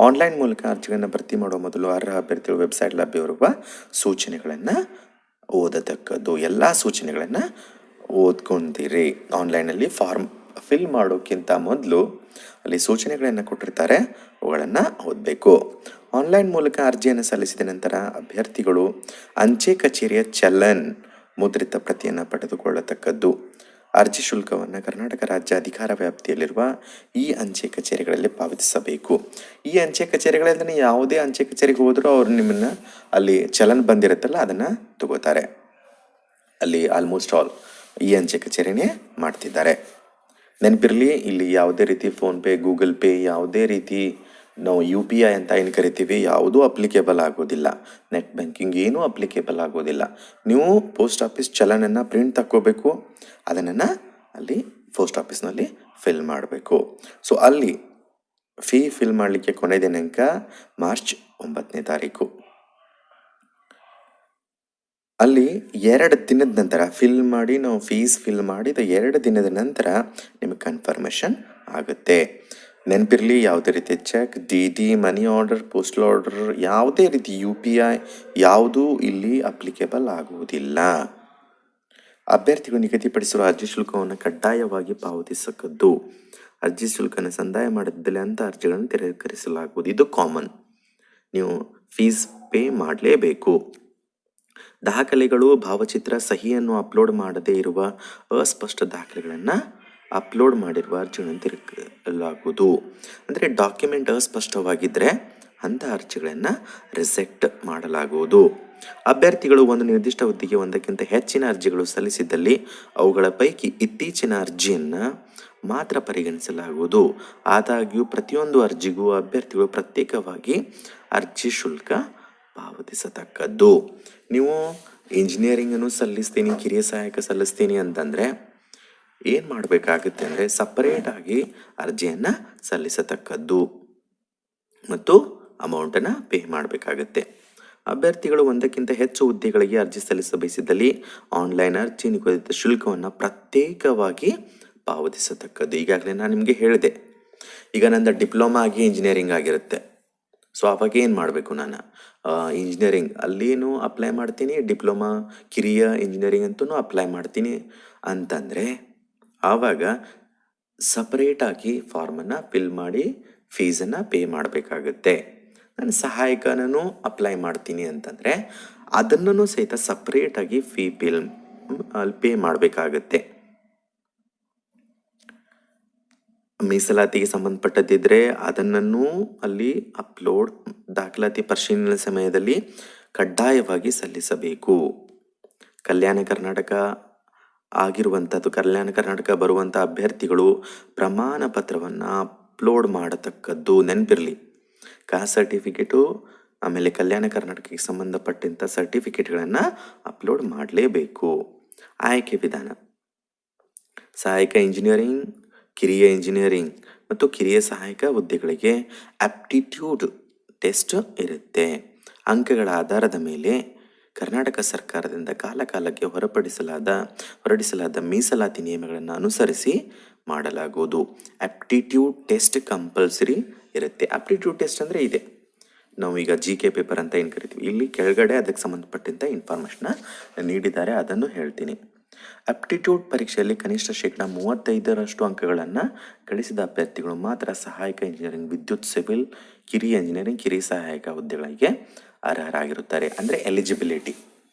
ಆನ್ಲೈನ್ ಮೂಲಕ ಅರ್ಜಿಗಳನ್ನು ಭರ್ತಿ ಮಾಡುವ ಮೊದಲು ಅರ್ಹ ಅಭ್ಯರ್ಥಿಗಳು ವೆಬ್ಸೈಟ್ ಲಭ್ಯವಿರುವ ಸೂಚನೆಗಳನ್ನು ಓದತಕ್ಕದ್ದು. ಎಲ್ಲ ಸೂಚನೆಗಳನ್ನು ಓದ್ಕೊಂಡಿರಿ. ಆನ್ಲೈನಲ್ಲಿ ಫಾರ್ಮ್ ಫಿಲ್ ಮಾಡೋಕ್ಕಿಂತ ಮೊದಲು ಅಲ್ಲಿ ಸೂಚನೆಗಳನ್ನು ಕೊಟ್ಟಿರ್ತಾರೆ, ಅವುಗಳನ್ನು ಓದಬೇಕು. ಆನ್ಲೈನ್ ಮೂಲಕ ಅರ್ಜಿಯನ್ನು ಸಲ್ಲಿಸಿದ ನಂತರ ಅಭ್ಯರ್ಥಿಗಳು ಅಂಚೆ ಕಚೇರಿಯ ಚಲನ್ ಮುದ್ರಿತ ಪ್ರತಿಯನ್ನು ಪಡೆದುಕೊಳ್ಳತಕ್ಕದ್ದು. ಅರ್ಜಿ ಶುಲ್ಕವನ್ನು ಕರ್ನಾಟಕ ರಾಜ್ಯ ಅಧಿಕಾರ ವ್ಯಾಪ್ತಿಯಲ್ಲಿರುವ ಈ ಅಂಚೆ ಕಚೇರಿಗಳಲ್ಲಿ ಪಾವತಿಸಬೇಕು. ಈ ಅಂಚೆ ಕಚೇರಿಗಳಲ್ಲಿ ಯಾವುದೇ ಅಂಚೆ ಕಚೇರಿಗೆ ಹೋದರೂ ಅವರು ನಿಮ್ಮನ್ನು ಅಲ್ಲಿ ಚಲನ್ ಬಂದಿರುತ್ತಲ್ಲ ಅದನ್ನು ತಗೋತಾರೆ. ಅಲ್ಲಿ ಆಲ್ಮೋಸ್ಟ್ ಆಲ್ ಈ ಅಂಚೆ ಕಚೇರಿನೇ ಮಾಡ್ತಿದ್ದಾರೆ. ನೆನಪಿರಲಿ, ಇಲ್ಲಿ ಯಾವುದೇ ರೀತಿ ಫೋನ್ಪೇ ಗೂಗಲ್ ಪೇ ಯಾವುದೇ ರೀತಿ ನಾವು UPI ಅಂತ ಏನು ಕರಿತೀವಿ ಯಾವುದೂ ಅಪ್ಲಿಕೇಬಲ್ ಆಗೋದಿಲ್ಲ. ನೆಟ್ ಬ್ಯಾಂಕಿಂಗ್ ಏನೂ ಅಪ್ಲಿಕೇಬಲ್ ಆಗೋದಿಲ್ಲ. ನೀವು ಪೋಸ್ಟ್ ಆಫೀಸ್ ಚಲನನ್ನು ಪ್ರಿಂಟ್ ತಕ್ಕೋಬೇಕು, ಅದನ್ನು ಅಲ್ಲಿ ಪೋಸ್ಟ್ ಆಫೀಸ್ನಲ್ಲಿ ಫಿಲ್ ಮಾಡಬೇಕು. ಸೊ ಅಲ್ಲಿ ಫೀ ಫಿಲ್ ಮಾಡಲಿಕ್ಕೆ ಕೊನೆ ದಿನಾಂಕ ಮಾರ್ಚ್ 9ನೇ ತಾರೀಕು. ಅಲ್ಲಿ 2 ದಿನದ ನಂತರ ಫಿಲ್ ಮಾಡಿ ನಾವು ಫೀಸ್ ಫಿಲ್ ಮಾಡಿದ 2 ದಿನದ ನಂತರ ನಿಮಗೆ ಕನ್ಫರ್ಮೇಷನ್ ಆಗುತ್ತೆ. ನೆನಪಿರಲಿ, ಯಾವುದೇ ರೀತಿ cheque, DD, money order, postal order ಯಾವುದೇ ರೀತಿ UPI ಯಾವುದೂ ಇಲ್ಲಿ ಅಪ್ಲಿಕೇಬಲ್ ಆಗುವುದಿಲ್ಲ. ಅಭ್ಯರ್ಥಿಗಳು ನಿಗದಿಪಡಿಸಿರುವ ಅರ್ಜಿ ಶುಲ್ಕವನ್ನು ಕಡ್ಡಾಯವಾಗಿ ಪಾವತಿಸಕದ್ದು. ಅರ್ಜಿ ಶುಲ್ಕನ ಸಂದಾಯ ಮಾಡದಿದ್ದಲ್ಲಿ ಅಂತ ಅರ್ಜಿಗಳನ್ನು ತಿರಸ್ಕರಿಸಲಾಗುವುದು. ಇದು ಕಾಮನ್. ನೀವು ಫೀಸ್ ಪೇ ಮಾಡಲೇಬೇಕು. ದಾಖಲೆಗಳು, ಭಾವಚಿತ್ರ, ಸಹಿಯನ್ನು ಅಪ್ಲೋಡ್ ಮಾಡದೇ ಇರುವ ಅಸ್ಪಷ್ಟ ದಾಖಲೆಗಳನ್ನು ಅಪ್ಲೋಡ್ ಮಾಡಿರುವ ಅರ್ಜಿಗಳನ್ನು ತಿರಸ್ಕರಿಸಲಾಗುವುದು. ಅಂದರೆ ಡಾಕ್ಯುಮೆಂಟ್ ಅಸ್ಪಷ್ಟವಾಗಿದ್ದರೆ ಅಂಥ ಅರ್ಜಿಗಳನ್ನು ರಿಜೆಕ್ಟ್ ಮಾಡಲಾಗುವುದು. ಅಭ್ಯರ್ಥಿಗಳು ಒಂದು ನಿರ್ದಿಷ್ಟ ಹುದ್ದೆಗೆ ಒಂದಕ್ಕಿಂತ ಹೆಚ್ಚಿನ ಅರ್ಜಿಗಳು ಸಲ್ಲಿಸಿದ್ದಲ್ಲಿ ಅವುಗಳ ಪೈಕಿ ಇತ್ತೀಚಿನ ಅರ್ಜಿಯನ್ನು ಮಾತ್ರ ಪರಿಗಣಿಸಲಾಗುವುದು. ಆದಾಗ್ಯೂ ಪ್ರತಿಯೊಂದು ಅರ್ಜಿಗೂ ಅಭ್ಯರ್ಥಿಗಳು ಪ್ರತ್ಯೇಕವಾಗಿ ಅರ್ಜಿ ಶುಲ್ಕ ಪಾವತಿಸತಕ್ಕದ್ದು. ನೀವು ಇಂಜಿನಿಯರಿಂಗನ್ನು ಸಲ್ಲಿಸ್ತೀನಿ, ಕಿರಿಯ ಸಹಾಯಕ ಸಲ್ಲಿಸ್ತೀನಿ ಅಂತಂದರೆ ಏನು ಮಾಡಬೇಕಾಗುತ್ತೆ ಅಂದರೆ ಸಪರೇಟಾಗಿ ಅರ್ಜಿಯನ್ನು ಸಲ್ಲಿಸತಕ್ಕದ್ದು ಮತ್ತು ಅಮೌಂಟನ್ನು ಪೇ ಮಾಡಬೇಕಾಗತ್ತೆ. ಅಭ್ಯರ್ಥಿಗಳು ಒಂದಕ್ಕಿಂತ ಹೆಚ್ಚು ಹುದ್ದೆಗಳಿಗೆ ಅರ್ಜಿ ಸಲ್ಲಿಸ ಬಯಸಿದ್ದಲ್ಲಿ ಆನ್ಲೈನ್ ಅರ್ಜಿ ನಿಗದಿತ ಶುಲ್ಕವನ್ನು ಪ್ರತ್ಯೇಕವಾಗಿ ಪಾವತಿಸತಕ್ಕದ್ದು. ಈಗಾಗಲೇ ನಾನು ನಿಮಗೆ ಹೇಳಿದೆ, ಈಗ ನಂದು ಡಿಪ್ಲೊಮಾ ಆಗಿ ಇಂಜಿನಿಯರಿಂಗ್ ಆಗಿರುತ್ತೆ. ಸೊ ಅವಾಗ ಏನು ಮಾಡಬೇಕು, ನಾನು ಇಂಜಿನಿಯರಿಂಗ್ ಅಲ್ಲಿನೂ ಅಪ್ಲೈ ಮಾಡ್ತೀನಿ, ಡಿಪ್ಲೊಮಾ ಕಿರಿಯ ಇಂಜಿನಿಯರಿಂಗ್ ಅಂತೂ ಅಪ್ಲೈ ಮಾಡ್ತೀನಿ ಅಂತಂದರೆ ಆವಾಗ ಸಪ್ರೇಟಾಗಿ ಫಾರ್ಮನ್ನು ಫಿಲ್ ಮಾಡಿ ಫೀಸನ್ನು ಪೇ ಮಾಡಬೇಕಾಗುತ್ತೆ. ನಾನು ಸಹಾಯಕನೂ ಅಪ್ಲೈ ಮಾಡ್ತೀನಿ ಅಂತಂದರೆ ಅದನ್ನು ಸಹಿತ ಸಪ್ರೇಟಾಗಿ ಪೇ ಮಾಡಬೇಕಾಗತ್ತೆ. ಮೀಸಲಾತಿಗೆ ಸಂಬಂಧಪಟ್ಟದ್ದಿದ್ದರೆ ಅದನ್ನು ಅಲ್ಲಿ ಅಪ್ಲೋಡ್ ದಾಖಲಾತಿ ಪರಿಶೀಲನೆ ಸಮಯದಲ್ಲಿ ಕಡ್ಡಾಯವಾಗಿ ಸಲ್ಲಿಸಬೇಕು. ಕಲ್ಯಾಣ ಕರ್ನಾಟಕ ಆಗಿರುವಂಥದ್ದು, ಕಲ್ಯಾಣ ಕರ್ನಾಟಕ ಬರುವಂಥ ಅಭ್ಯರ್ಥಿಗಳು ಪ್ರಮಾಣ ಪತ್ರವನ್ನು ಅಪ್ಲೋಡ್ ಮಾಡತಕ್ಕದ್ದು. ನೆನಪಿರಲಿ, ಕಾಸ್ಟ್ ಸರ್ಟಿಫಿಕೇಟು ಆಮೇಲೆ ಕಲ್ಯಾಣ ಕರ್ನಾಟಕಕ್ಕೆ ಸಂಬಂಧಪಟ್ಟಂಥ ಸರ್ಟಿಫಿಕೇಟ್ಗಳನ್ನು ಅಪ್ಲೋಡ್ ಮಾಡಲೇಬೇಕು. ಆಯ್ಕೆ ವಿಧಾನ: ಸಹಾಯಕ ಇಂಜಿನಿಯರಿಂಗ್, ಕಿರಿಯ ಇಂಜಿನಿಯರಿಂಗ್ ಮತ್ತು ಕಿರಿಯ ಸಹಾಯಕ ಹುದ್ದೆಗಳಿಗೆ ಆಪ್ಟಿಟ್ಯೂಡ್ ಟೆಸ್ಟ್ ಇರುತ್ತೆ. ಅಂಕಗಳ ಆಧಾರದ ಮೇಲೆ ಕರ್ನಾಟಕ ಸರ್ಕಾರದಿಂದ ಕಾಲಕಾಲಕ್ಕೆ ಹೊರಡಿಸಲಾದ ಮೀಸಲಾತಿ ನಿಯಮಗಳನ್ನು ಅನುಸರಿಸಿ ಮಾಡಲಾಗುವುದು. ಆಪ್ಟಿಟ್ಯೂಡ್ ಟೆಸ್ಟ್ ಕಂಪಲ್ಸರಿ ಇರುತ್ತೆ. ಆಪ್ಟಿಟ್ಯೂಡ್ ಟೆಸ್ಟ್ ಅಂದರೆ ಇದೆ, ನಾವೀಗ GK ಪೇಪರ್ ಅಂತ ಏನು ಕರಿತೀವಿ, ಇಲ್ಲಿ ಕೆಳಗಡೆ ಅದಕ್ಕೆ ಸಂಬಂಧಪಟ್ಟಂಥ ಇನ್ಫಾರ್ಮೇಷನ್ನ ನೀಡಿದ್ದಾರೆ, ಅದನ್ನು ಹೇಳ್ತೀನಿ. ಆಪ್ಟಿಟ್ಯೂಡ್ ಪರೀಕ್ಷೆಯಲ್ಲಿ ಕನಿಷ್ಠ 35% ಅಂಕಗಳನ್ನು ಗಳಿಸಿದ ಅಭ್ಯರ್ಥಿಗಳು ಮಾತ್ರ ಸಹಾಯಕ ಇಂಜಿನಿಯರಿಂಗ್, ವಿದ್ಯುತ್, ಸಿವಿಲ್, ಕಿರಿಯ ಇಂಜಿನಿಯರಿಂಗ್, ಕಿರಿಯ ಸಹಾಯಕ ಹುದ್ದೆಗಳಿಗೆ ಅರ್ಹರಾಗಿರುತ್ತಾರೆ. ಅಂದರೆ ಎಲಿಜಿಬಿಲಿಟಿ.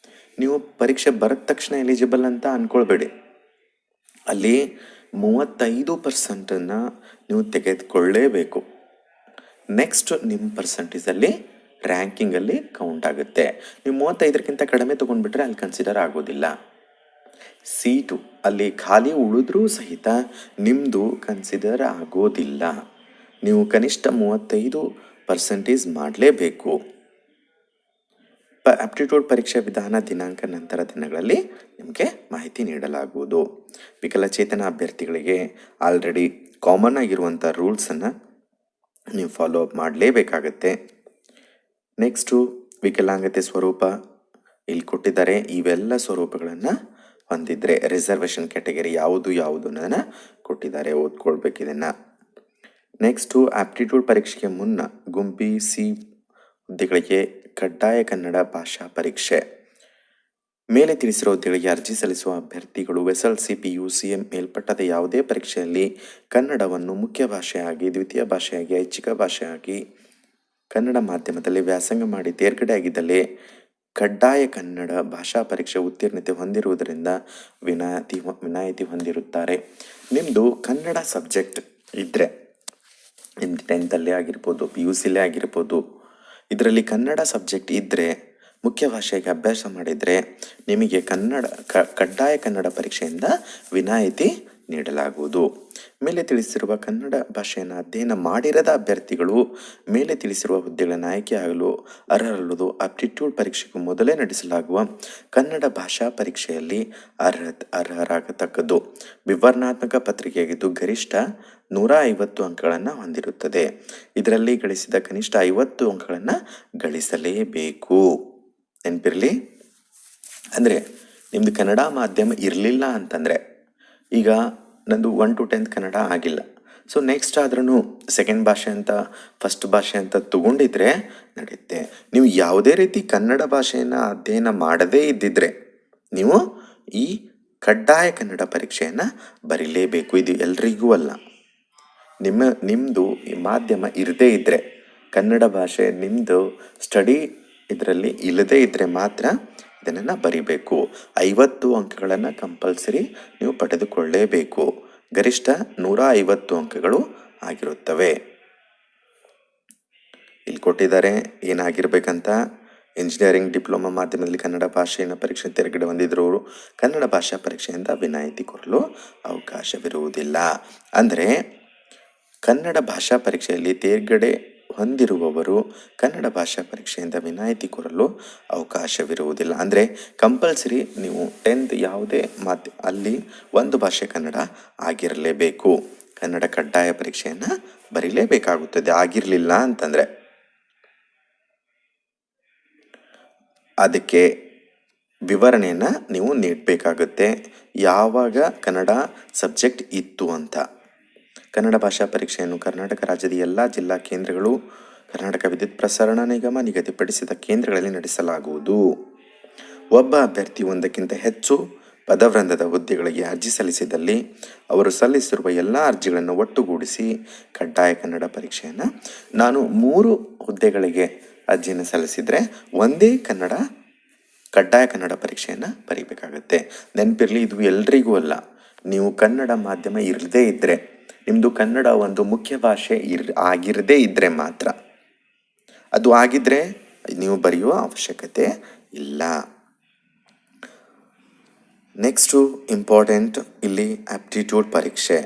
ನೀವು ಪರೀಕ್ಷೆ ಬರೆದ ತಕ್ಷಣ ಎಲಿಜಿಬಲ್ ಅಂತ ಅಂದ್ಕೊಳ್ಬೇಡಿ. ಅಲ್ಲಿ 35% ನೀವು ತೆಗೆದುಕೊಳ್ಳೇಬೇಕು. ನೆಕ್ಸ್ಟ್ ನಿಮ್ಮ ಪರ್ಸೆಂಟೇಜಲ್ಲಿ ರ್ಯಾಂಕಿಂಗಲ್ಲಿ ಕೌಂಟ್ ಆಗುತ್ತೆ. ನೀವು 35ಕ್ಕಿಂತ ಕಡಿಮೆ ತೊಗೊಂಡ್ಬಿಟ್ರೆ ಅಲ್ಲಿ ಕನ್ಸಿಡರ್ ಆಗೋದಿಲ್ಲ. ಸೀಟು ಅಲ್ಲಿ ಖಾಲಿ ಉಳಿದ್ರೂ ಸಹಿತ ನಿಮ್ಮದು ಕನ್ಸಿಡರ್ ಆಗೋದಿಲ್ಲ. ನೀವು ಕನಿಷ್ಠ 35% ಮಾಡಲೇಬೇಕು. ಆಪ್ಟಿಟ್ಯೂಡ್ ಪರೀಕ್ಷಾ ವಿಧಾನ ದಿನಾಂಕ ನಂತರ ದಿನಗಳಲ್ಲಿ ನಿಮಗೆ ಮಾಹಿತಿ ನೀಡಲಾಗುವುದು. ವಿಕಲಚೇತನ ಅಭ್ಯರ್ಥಿಗಳಿಗೆ ಆಲ್ರೆಡಿ ಕಾಮನ್ ಆಗಿರುವಂಥ ರೂಲ್ಸನ್ನು ನೀವು ಫಾಲೋ ಅಪ್ ಮಾಡಲೇಬೇಕಾಗತ್ತೆ. ನೆಕ್ಸ್ಟು ವಿಕಲಾಂಗತೆ ಸ್ವರೂಪ ಇಲ್ಲಿ ಕೊಟ್ಟಿದ್ದಾರೆ. ಇವೆಲ್ಲ ಸ್ವರೂಪಗಳನ್ನು ಹೊಂದಿದ್ರೆ ರಿಸರ್ವೇಷನ್ ಕ್ಯಾಟಗರಿ ಯಾವುದು ಅನ್ನೋದನ್ನು ಕೊಟ್ಟಿದ್ದಾರೆ, ಓದ್ಕೊಳ್ಬೇಕು ಇದನ್ನು. ನೆಕ್ಸ್ಟು ಆಪ್ಟಿಟ್ಯೂಡ್ ಪರೀಕ್ಷೆಗೆ ಮುನ್ನ ಗುಂಪಿ ಸಿ ಹುದ್ದೆಗಳಿಗೆ ಕಡ್ಡಾಯ ಕನ್ನಡ ಭಾಷಾ ಪರೀಕ್ಷೆ. ಮೇಲೆ ತಿಳಿಸಿರೋ ಹುದ್ದೆಗಳಿಗೆ ಅರ್ಜಿ ಸಲ್ಲಿಸುವ ಅಭ್ಯರ್ಥಿಗಳು SLC, PUC ಮೇಲ್ಪಟ್ಟದ ಯಾವುದೇ ಪರೀಕ್ಷೆಯಲ್ಲಿ ಕನ್ನಡವನ್ನು ಮುಖ್ಯ ಭಾಷೆಯಾಗಿ, ದ್ವಿತೀಯ ಭಾಷೆಯಾಗಿ, ಐಚ್ಛಿಕ ಭಾಷೆಯಾಗಿ ಕನ್ನಡ ಮಾಧ್ಯಮದಲ್ಲಿ ವ್ಯಾಸಂಗ ಮಾಡಿ ತೇರ್ಗಡೆ ಕಡ್ಡಾಯ ಕನ್ನಡ ಭಾಷಾ ಪರೀಕ್ಷೆ ಉತ್ತೀರ್ಣತೆ ಹೊಂದಿರುವುದರಿಂದ ವಿನಾಯಿತಿ ಹೊಂದಿರುತ್ತಾರೆ. ನಿಮ್ಮದು ಕನ್ನಡ ಸಬ್ಜೆಕ್ಟ್ ಇದ್ದರೆ, ನಿಮ್ಮದು 10th ಆಗಿರ್ಬೋದು, PUCಲೇ ಆಗಿರ್ಬೋದು, ಇದರಲ್ಲಿ ಕನ್ನಡ ಸಬ್ಜೆಕ್ಟ್ ಇದ್ದರೆ, ಮುಖ್ಯ ಭಾಷೆಗೆ ಅಭ್ಯಾಸ ಮಾಡಿದರೆ ನಿಮಗೆ ಕಡ್ಡಾಯ ಕನ್ನಡ ಪರೀಕ್ಷೆಯಿಂದ ವಿನಾಯಿತಿ ನೀಡಲಾಗುವುದು. ಮೇಲೆ ತಿಳಿಸಿರುವ ಕನ್ನಡ ಭಾಷೆಯನ್ನು ಅಧ್ಯಯನ ಮಾಡಿರದ ಅಭ್ಯರ್ಥಿಗಳು ಮೇಲೆ ತಿಳಿಸಿರುವ ಹುದ್ದೆಗಳನ್ನು ಆಯ್ಕೆಯಾಗಲು ಅರ್ಹರಲ್ಲದು. ಆಪ್ಟಿಟ್ಯೂಡ್ ಪರೀಕ್ಷೆಗೂ ಮೊದಲೇ ನಡೆಸಲಾಗುವ ಕನ್ನಡ ಭಾಷಾ ಪರೀಕ್ಷೆಯಲ್ಲಿ ಅರ್ಹರಾಗತಕ್ಕದ್ದು. ವಿವರಣಾತ್ಮಕ ಪತ್ರಿಕೆಯಾಗಿದ್ದು ಗರಿಷ್ಠ 150 ಅಂಕಗಳನ್ನು ಹೊಂದಿರುತ್ತದೆ. ಇದರಲ್ಲಿ ಗಳಿಸಿದ ಕನಿಷ್ಠ 50 ಅಂಕಗಳನ್ನು ಗಳಿಸಲೇಬೇಕು. ನೆನಪಿರಲಿ. ಅಂದರೆ ನಿಮ್ಮದು ಕನ್ನಡ ಮಾಧ್ಯಮ ಇರಲಿಲ್ಲ ಅಂತಂದರೆ, ಈಗ ನಂದು 1 to 10th ಕನ್ನಡ ಆಗಿಲ್ಲ, ಸೊ ನೆಕ್ಸ್ಟ್ ಆದ್ರೂ ಸೆಕೆಂಡ್ ಭಾಷೆ ಅಂತ, ಫಸ್ಟ್ ಭಾಷೆ ಅಂತ ತಗೊಂಡಿದ್ರೆ ನಡೆಯುತ್ತೆ. ನೀವು ಯಾವುದೇ ರೀತಿ ಕನ್ನಡ ಭಾಷೆಯನ್ನು ಅಧ್ಯಯನ ಮಾಡದೇ ಇದ್ದಿದ್ರೆ ನೀವು ಈ ಕಡ್ಡಾಯ ಕನ್ನಡ ಪರೀಕ್ಷೆಯನ್ನು ಬರೀಲೇಬೇಕು. ಇದು ಎಲ್ರಿಗೂ ಅಲ್ಲ. ನಿಮ್ಮದು ಈ ಮಾಧ್ಯಮ ಇರದೇ ಇದ್ದರೆ, ಕನ್ನಡ ಭಾಷೆ ನಿಮ್ಮದು ಸ್ಟಡಿ ಇದರಲ್ಲಿ ಇಲ್ಲದೇ ಇದ್ದರೆ ಮಾತ್ರ ಇದನ್ನು ಬರಿಬೇಕು. 50 ಅಂಕಗಳನ್ನು ಕಂಪಲ್ಸರಿ ನೀವು ಪಡೆದುಕೊಳ್ಳಲೇಬೇಕು. ಗರಿಷ್ಠ 150 ಅಂಕಗಳು ಆಗಿರುತ್ತವೆ. ಇಲ್ಲಿ ಕೊಟ್ಟಿದ್ದಾರೆ ಏನಾಗಿರ್ಬೇಕಂತ. ಇಂಜಿನಿಯರಿಂಗ್ ಡಿಪ್ಲೊಮಾ ಮಾಧ್ಯಮದಲ್ಲಿ ಕನ್ನಡ ಭಾಷೆಯನ್ನು ಪರೀಕ್ಷೆ ತೆರಗಡೆ ಹೊಂದಿದ್ರವರು ಕನ್ನಡ ಭಾಷಾ ಪರೀಕ್ಷೆಯಿಂದ ವಿನಾಯಿತಿ ಕೋರಲು ಅವಕಾಶವಿರುವುದಿಲ್ಲ. ಅಂದರೆ ಕನ್ನಡ ಭಾಷಾ ಪರೀಕ್ಷೆಯಲ್ಲಿ ತೇರ್ಗಡೆ ಹೊಂದಿರುವವರು ಕನ್ನಡ ಭಾಷಾ ಪರೀಕ್ಷೆಯಿಂದ ವಿನಾಯಿತಿ ಕೋರಲು ಅವಕಾಶವಿರುವುದಿಲ್ಲ. ಅಂದರೆ ಕಂಪಲ್ಸರಿ ನೀವು 10th ಯಾವುದೇ ಅಲ್ಲಿ ಒಂದು ಭಾಷೆ ಕನ್ನಡ ಆಗಿರಲೇಬೇಕು. ಕನ್ನಡ ಕಡ್ಡಾಯ ಪರೀಕ್ಷೆಯನ್ನು ಬರೀಲೇಬೇಕಾಗುತ್ತದೆ. ಆಗಿರಲಿಲ್ಲ ಅಂತಂದರೆ ಅದಕ್ಕೆ ವಿವರಣೆಯನ್ನು ನೀವು ನೀಡಬೇಕಾಗುತ್ತೆ, ಯಾವಾಗ ಕನ್ನಡ ಸಬ್ಜೆಕ್ಟ್ ಇತ್ತು ಅಂತ. ಕನ್ನಡ ಭಾಷಾ ಪರೀಕ್ಷೆಯನ್ನು ಕರ್ನಾಟಕ ರಾಜ್ಯದ ಎಲ್ಲ ಜಿಲ್ಲಾ ಕೇಂದ್ರಗಳು, ಕರ್ನಾಟಕ ವಿದ್ಯುತ್ ಪ್ರಸರಣ ನಿಗಮ ನಿಗದಿಪಡಿಸಿದ ಕೇಂದ್ರಗಳಲ್ಲಿ ನಡೆಸಲಾಗುವುದು. ಒಬ್ಬ ಅಭ್ಯರ್ಥಿ ಒಂದಕ್ಕಿಂತ ಹೆಚ್ಚು ಪದವೃಂದದ ಹುದ್ದೆಗಳಿಗೆ ಅರ್ಜಿ ಸಲ್ಲಿಸಿದಲ್ಲಿ ಅವರು ಸಲ್ಲಿಸಿರುವ ಎಲ್ಲ ಅರ್ಜಿಗಳನ್ನು ಒಟ್ಟುಗೂಡಿಸಿ ಕಡ್ಡಾಯ ಕನ್ನಡ ಪರೀಕ್ಷೆಯನ್ನು, ನಾನು 3 ಹುದ್ದೆಗಳಿಗೆ ಅರ್ಜಿಯನ್ನು ಸಲ್ಲಿಸಿದರೆ ಒಂದೇ ಕಡ್ಡಾಯ ಕನ್ನಡ ಪರೀಕ್ಷೆಯನ್ನು ಬರೀಬೇಕಾಗತ್ತೆ. ನೆನಪಿರಲಿ, ಇದು ಎಲ್ರಿಗೂ ಅಲ್ಲ. ನೀವು ಕನ್ನಡ ಮಾಧ್ಯಮ ಇರದೇ ಇದ್ದರೆ, ನಿಮ್ಮದು ಕನ್ನಡ ಒಂದು ಮುಖ್ಯ ಭಾಷೆ ಆಗಿರದೇ ಇದ್ದರೆ ಮಾತ್ರ. ಅದು ಆಗಿದ್ದರೆ ನೀವು ಬರೆಯುವ ಅವಶ್ಯಕತೆ ಇಲ್ಲ. ನೆಕ್ಸ್ಟು ಇಂಪಾರ್ಟೆಂಟ್ ಇಲ್ಲಿ ಆಪ್ಟಿಟ್ಯೂಡ್ ಪರೀಕ್ಷೆ.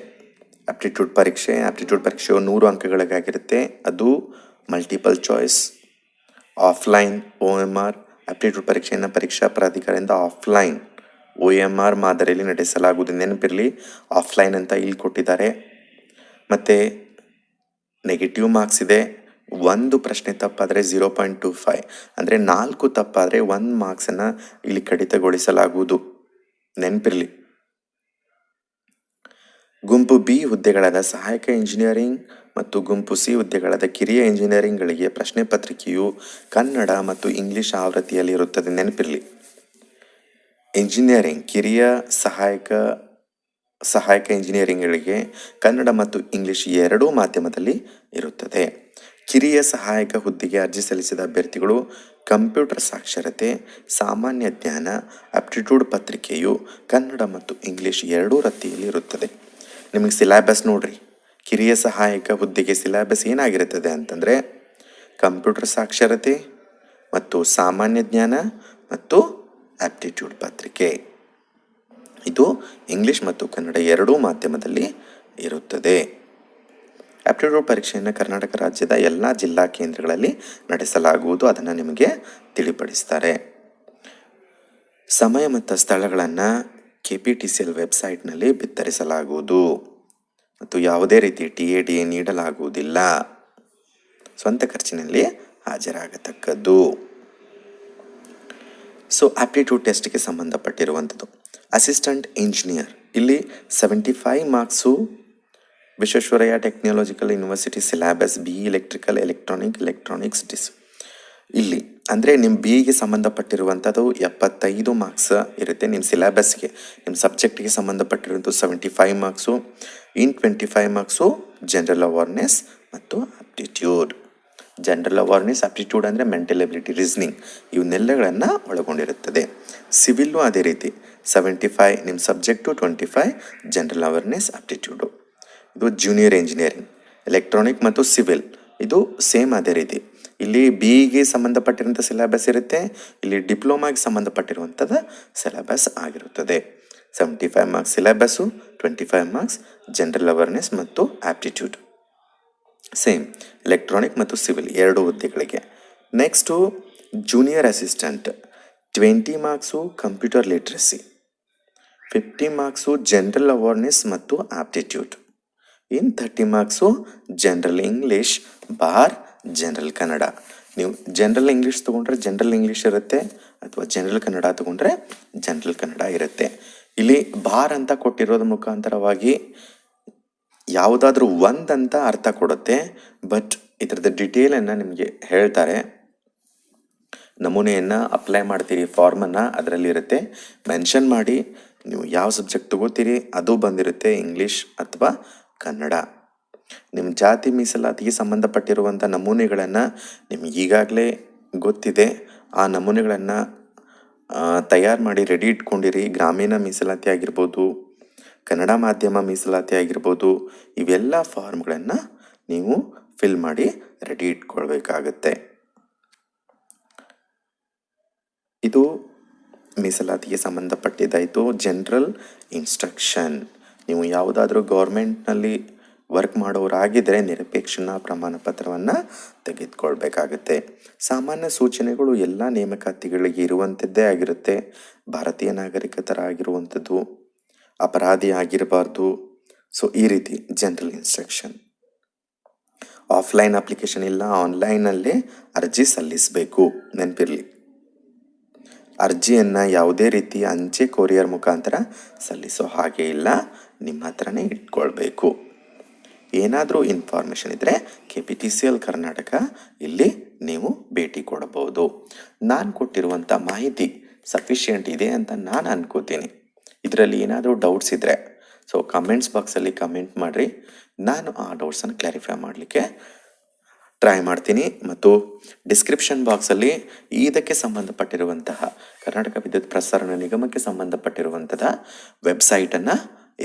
ಆಪ್ಟಿಟ್ಯೂಡ್ ಪರೀಕ್ಷೆಯು 100 ಅಂಕಗಳಿಗಾಗಿರುತ್ತೆ. ಅದು multiple choice, offline OMR. Aptitude ಪರೀಕ್ಷೆಯನ್ನು ಪರೀಕ್ಷಾ ಪ್ರಾಧಿಕಾರದಿಂದ ಆಫ್ಲೈನ್ OMR ಮಾದರಿಯಲ್ಲಿ ನಡೆಸಲಾಗುವುದು. ನೆನಪಿರಲಿ, ಆಫ್ಲೈನ್ ಅಂತ ಇಲ್ಲಿ ಕೊಟ್ಟಿದ್ದಾರೆ. ಮತ್ತು ನೆಗೆಟಿವ್ ಮಾರ್ಕ್ಸ್ ಇದೆ. 1 ಪ್ರಶ್ನೆ ತಪ್ಪಾದರೆ 0.25, ಅಂದರೆ 4 ತಪ್ಪಾದರೆ 1 ಮಾರ್ಕ್ಸನ್ನು ಇಲ್ಲಿ ಕಡಿತಗೊಳಿಸಲಾಗುವುದು. ನೆನಪಿರಲಿ. ಗುಂಪು ಬಿ ಹುದ್ದೆಗಳಾದ ಸಹಾಯಕ ಇಂಜಿನಿಯರಿಂಗ್ ಮತ್ತು ಗುಂಪು ಸಿ ಹುದ್ದೆಗಳಾದ ಕಿರಿಯ ಇಂಜಿನಿಯರಿಂಗ್ಗಳಿಗೆ ಪ್ರಶ್ನೆ ಪತ್ರಿಕೆಯು ಕನ್ನಡ ಮತ್ತು ಇಂಗ್ಲಿಷ್ ಆವೃತ್ತಿಯಲ್ಲಿ ಇರುತ್ತದೆ. ನೆನಪಿರಲಿ, ಇಂಜಿನಿಯರಿಂಗ್ ಕಿರಿಯ ಸಹಾಯಕ ಇಂಜಿನಿಯರಿಂಗ್ಗಳಿಗೆ ಕನ್ನಡ ಮತ್ತು ಇಂಗ್ಲಿಷ್ ಎರಡೂ ಮಾಧ್ಯಮದಲ್ಲಿ ಇರುತ್ತದೆ. ಕಿರಿಯ ಸಹಾಯಕ ಹುದ್ದೆಗೆ ಅರ್ಜಿ ಸಲ್ಲಿಸಿದ ಅಭ್ಯರ್ಥಿಗಳು ಕಂಪ್ಯೂಟರ್ ಸಾಕ್ಷರತೆ, ಸಾಮಾನ್ಯ ಜ್ಞಾನ, ಆಪ್ಟಿಟ್ಯೂಡ್ ಪತ್ರಿಕೆಯು ಕನ್ನಡ ಮತ್ತು ಇಂಗ್ಲಿಷ್ ಎರಡೂ ರತ್ತಿಯಲ್ಲಿ ಇರುತ್ತದೆ. ನಿಮಗೆ ಸಿಲೆಬಸ್ ನೋಡ್ರಿ. ಕಿರಿಯ ಸಹಾಯಕ ಹುದ್ದೆಗೆ ಸಿಲೆಬಸ್ ಏನಾಗಿರುತ್ತದೆ ಅಂತಂದರೆ ಕಂಪ್ಯೂಟರ್ ಸಾಕ್ಷರತೆ ಮತ್ತು ಸಾಮಾನ್ಯ ಜ್ಞಾನ ಮತ್ತು ಆಪ್ಟಿಟ್ಯೂಡ್ ಪತ್ರಿಕೆ. ಇದು ಇಂಗ್ಲಿಷ್ ಮತ್ತು ಕನ್ನಡ ಎರಡೂ ಮಾಧ್ಯಮದಲ್ಲಿ ಇರುತ್ತದೆ. ಆಪ್ಟಿಟ್ಯೂಡ್ ಪರೀಕ್ಷೆಯನ್ನು ಕರ್ನಾಟಕ ರಾಜ್ಯದ ಎಲ್ಲ ಜಿಲ್ಲಾ ಕೇಂದ್ರಗಳಲ್ಲಿ ನಡೆಸಲಾಗುವುದು. ಅದನ್ನು ನಿಮಗೆ ತಿಳಿಪಡಿಸ್ತಾರೆ. ಸಮಯ ಮತ್ತು ಸ್ಥಳಗಳನ್ನು KPTCL ವೆಬ್ಸೈಟ್ನಲ್ಲಿ ಬಿತ್ತರಿಸಲಾಗುವುದು ಮತ್ತು ಯಾವುದೇ ರೀತಿ TADA ನೀಡಲಾಗುವುದಿಲ್ಲ. ಸ್ವಂತ ಖರ್ಚಿನಲ್ಲಿ ಹಾಜರಾಗತಕ್ಕದ್ದು. ಸೊ ಆಪ್ಟಿಟ್ಯೂಡ್ ಟೆಸ್ಟ್ಗೆ ಸಂಬಂಧಪಟ್ಟಿರುವಂಥದ್ದು ಅಸಿಸ್ಟೆಂಟ್ ಇಂಜಿನಿಯರ್, ಇಲ್ಲಿ 75 marks Visvesvaraya technological university syllabus BE electronics ಡಿಸ್. ಇಲ್ಲಿ ಅಂದರೆ ನಿಮ್ಮ BEಗೆ ಸಂಬಂಧಪಟ್ಟಿರುವಂಥದ್ದು 75 ಮಾರ್ಕ್ಸ್ ಇರುತ್ತೆ. ನಿಮ್ಮ ಸಿಲೆಬಸ್ಗೆ, ನಿಮ್ಮ ಸಬ್ಜೆಕ್ಟ್ಗೆ ಸಂಬಂಧಪಟ್ಟಿರುವಂಥ 75 ಮಾರ್ಕ್ಸು. 25 ಮಾರ್ಕ್ಸು ಜನರಲ್ ಅವೇರ್ನೆಸ್ ಮತ್ತು ಆಪ್ಟಿಟ್ಯೂಡ್. ಜನರಲ್ ಅವೇರ್ನೆಸ್, ಆಪ್ಟಿಟ್ಯೂಡ್ ಅಂದರೆ ಮೆಂಟಲ್ ಎಬಿಲಿಟಿ, ರೀಸನಿಂಗ್, ಇವನ್ನೆಲ್ಲಗಳನ್ನು ಒಳಗೊಂಡಿರುತ್ತದೆ. ಸಿವಿಲ್ಲು ಅದೇ ರೀತಿ 75 ನಿಮ್ಮ ಸಬ್ಜೆಕ್ಟು, 25 ಜನರಲ್ ಅವೇರ್ನೆಸ್, ಆಪ್ಟಿಟ್ಯೂಡು. ಇದು ಜೂನಿಯರ್ ಇಂಜಿನಿಯರಿಂಗ್. ಎಲೆಕ್ಟ್ರಾನಿಕ್ ಮತ್ತು ಸಿವಿಲ್ ಇದು ಸೇಮ್ ಅದೇ ರೀತಿ. ಇಲ್ಲಿ BEಗೆ ಸಂಬಂಧಪಟ್ಟಿರುವಂಥ ಸಿಲೆಬಸ್ ಇರುತ್ತೆ, ಇಲ್ಲಿ ಡಿಪ್ಲೊಮಾಗೆ ಸಂಬಂಧಪಟ್ಟಿರುವಂಥದ್ದು ಸಿಲೆಬಸ್ ಆಗಿರುತ್ತದೆ. 75 marks syllabus, 25 marks general awareness ಮತ್ತು ಆಪ್ಟಿಟ್ಯೂಡ್. ಸೇಮ್ ಎಲೆಕ್ಟ್ರಾನಿಕ್ ಮತ್ತು ಸಿವಿಲ್ ಎರಡು ಹುದ್ದೆಗಳಿಗೆ. Next junior assistant, 20 marks computer literacy, 50 marks general awareness ಮತ್ತು ಆಪ್ಟಿಟ್ಯೂಡ್. 30 ಮಾರ್ಕ್ಸು ಜನರಲ್ ಇಂಗ್ಲೀಷ್ ಬಾರ್ ಜನರಲ್ ಕನ್ನಡ. ನೀವು ಜನರಲ್ ಇಂಗ್ಲೀಷ್ ತೊಗೊಂಡ್ರೆ ಜನರಲ್ ಇಂಗ್ಲೀಷ್ ಇರುತ್ತೆ, ಅಥವಾ ಜನರಲ್ ಕನ್ನಡ ತೊಗೊಂಡ್ರೆ ಜನರಲ್ ಕನ್ನಡ ಇರುತ್ತೆ. ಇಲ್ಲಿ ಬಾರ್ ಅಂತ ಕೊಟ್ಟಿರೋದ್ರ ಮುಖಾಂತರವಾಗಿ ಯಾವುದಾದ್ರೂ ಒಂದಂತ ಅರ್ಥ ಕೊಡುತ್ತೆ, ಬಟ್ ಇದರದ ಡಿಟೇಲನ್ನು ನಿಮಗೆ ಹೇಳ್ತಾರೆ. ನಮೂನೆಯನ್ನು ಅಪ್ಲೈ ಮಾಡ್ತೀರಿ, ಫಾರ್ಮನ್ನು ಅದರಲ್ಲಿ ಇರುತ್ತೆ, ಮೆನ್ಷನ್ ಮಾಡಿ ನೀವು ಯಾವ ಸಬ್ಜೆಕ್ಟ್ ತಗೋತೀರಿ ಅದು ಬಂದಿರುತ್ತೆ, ಇಂಗ್ಲೀಷ್ ಅಥವಾ ಕನ್ನಡ. ನಿಮ್ಮ ಜಾತಿ ಮೀಸಲಾತಿಗೆ ಸಂಬಂಧಪಟ್ಟಿರುವಂಥ ನಮೂನೆಗಳನ್ನು ನಿಮ್ಗೆ ಈಗಾಗಲೇ ಗೊತ್ತಿದೆ. ಆ ನಮೂನೆಗಳನ್ನು ತಯಾರು ಮಾಡಿ ರೆಡಿ ಇಟ್ಕೊಂಡಿರಿ. ಗ್ರಾಮೀಣ ಮೀಸಲಾತಿ ಆಗಿರ್ಬೋದು, ಕನ್ನಡ ಮಾಧ್ಯಮ ಮೀಸಲಾತಿ ಆಗಿರ್ಬೋದು, ಇವೆಲ್ಲ ಫಾರ್ಮ್ಗಳನ್ನು ನೀವು ಫಿಲ್ ಮಾಡಿ ರೆಡಿ ಇಟ್ಕೊಳ್ಬೇಕಾಗತ್ತೆ. ಇದು ಮೀಸಲಾತಿಗೆ ಸಂಬಂಧಪಟ್ಟಿದ್ದಾಯಿತು. General instruction. ನೀವು ಯಾವುದಾದ್ರೂ ಗೌರ್ಮೆಂಟ್ನಲ್ಲಿ ವರ್ಕ್ ಮಾಡೋರಾಗಿದ್ದರೆ ನಿರಪೇಕ್ಷಣಾ ಪ್ರಮಾಣ ಪತ್ರವನ್ನು ತೆಗೆದುಕೊಳ್ಬೇಕಾಗತ್ತೆ. ಸಾಮಾನ್ಯ ಸೂಚನೆಗಳು ಎಲ್ಲ ನೇಮಕಾತಿಗಳಿಗೆ ಇರುವಂಥದ್ದೇ ಆಗಿರುತ್ತೆ. ಭಾರತೀಯ ನಾಗರಿಕತರಾಗಿರುವಂಥದ್ದು, ಅಪರಾಧಿ ಆಗಿರಬಾರ್ದು. ಸೊ ಈ ರೀತಿ ಜನರಲ್ ಇನ್ಸ್ಟ್ರಕ್ಷನ್. ಆಫ್ಲೈನ್ ಅಪ್ಲಿಕೇಶನ್ ಇಲ್ಲ, ಆನ್ಲೈನಲ್ಲೇ ಅರ್ಜಿ ಸಲ್ಲಿಸಬೇಕು. ನೆನಪಿರಲಿ, ಅರ್ಜಿಯನ್ನು ಯಾವುದೇ ರೀತಿ ಅಂಚೆ ಕೊರಿಯರ್ ಮುಖಾಂತರ ಸಲ್ಲಿಸೋ ಹಾಗೆ ಇಲ್ಲ, ನಿಮ್ಮ ಹತ್ರನೇ ಇಟ್ಕೊಳ್ಬೇಕು. ಏನಾದರೂ ಇನ್ಫಾರ್ಮೇಷನ್ ಇದ್ದರೆ KPTCL ಕರ್ನಾಟಕ ಇಲ್ಲಿ ನೀವು ಭೇಟಿ ಕೊಡಬಹುದು. ನಾನು ಕೊಟ್ಟಿರುವಂಥ ಮಾಹಿತಿ ಸಫಿಷಿಯೆಂಟ್ ಇದೆ ಅಂತ ನಾನು ಅನ್ಕೋತೀನಿ. ಇದರಲ್ಲಿ ಏನಾದರೂ ಡೌಟ್ಸ್ ಇದ್ದರೆ ಸೊ ಕಮೆಂಟ್ಸ್ ಬಾಕ್ಸಲ್ಲಿ ಕಮೆಂಟ್ ಮಾಡಿರಿ. ನಾನು ಆ ಡೌಟ್ಸನ್ನು ಕ್ಲಾರಿಫೈ ಮಾಡಲಿಕ್ಕೆ ಟ್ರೈ ಮಾಡ್ತೀನಿ. ಮತ್ತು ಡಿಸ್ಕ್ರಿಪ್ಷನ್ ಬಾಕ್ಸಲ್ಲಿ ಇದಕ್ಕೆ ಸಂಬಂಧಪಟ್ಟಿರುವಂತಹ ಕರ್ನಾಟಕ ವಿದ್ಯುತ್ ಪ್ರಸಾರಣ ನಿಗಮಕ್ಕೆ ಸಂಬಂಧಪಟ್ಟಿರುವಂತಹ ವೆಬ್ಸೈಟನ್ನು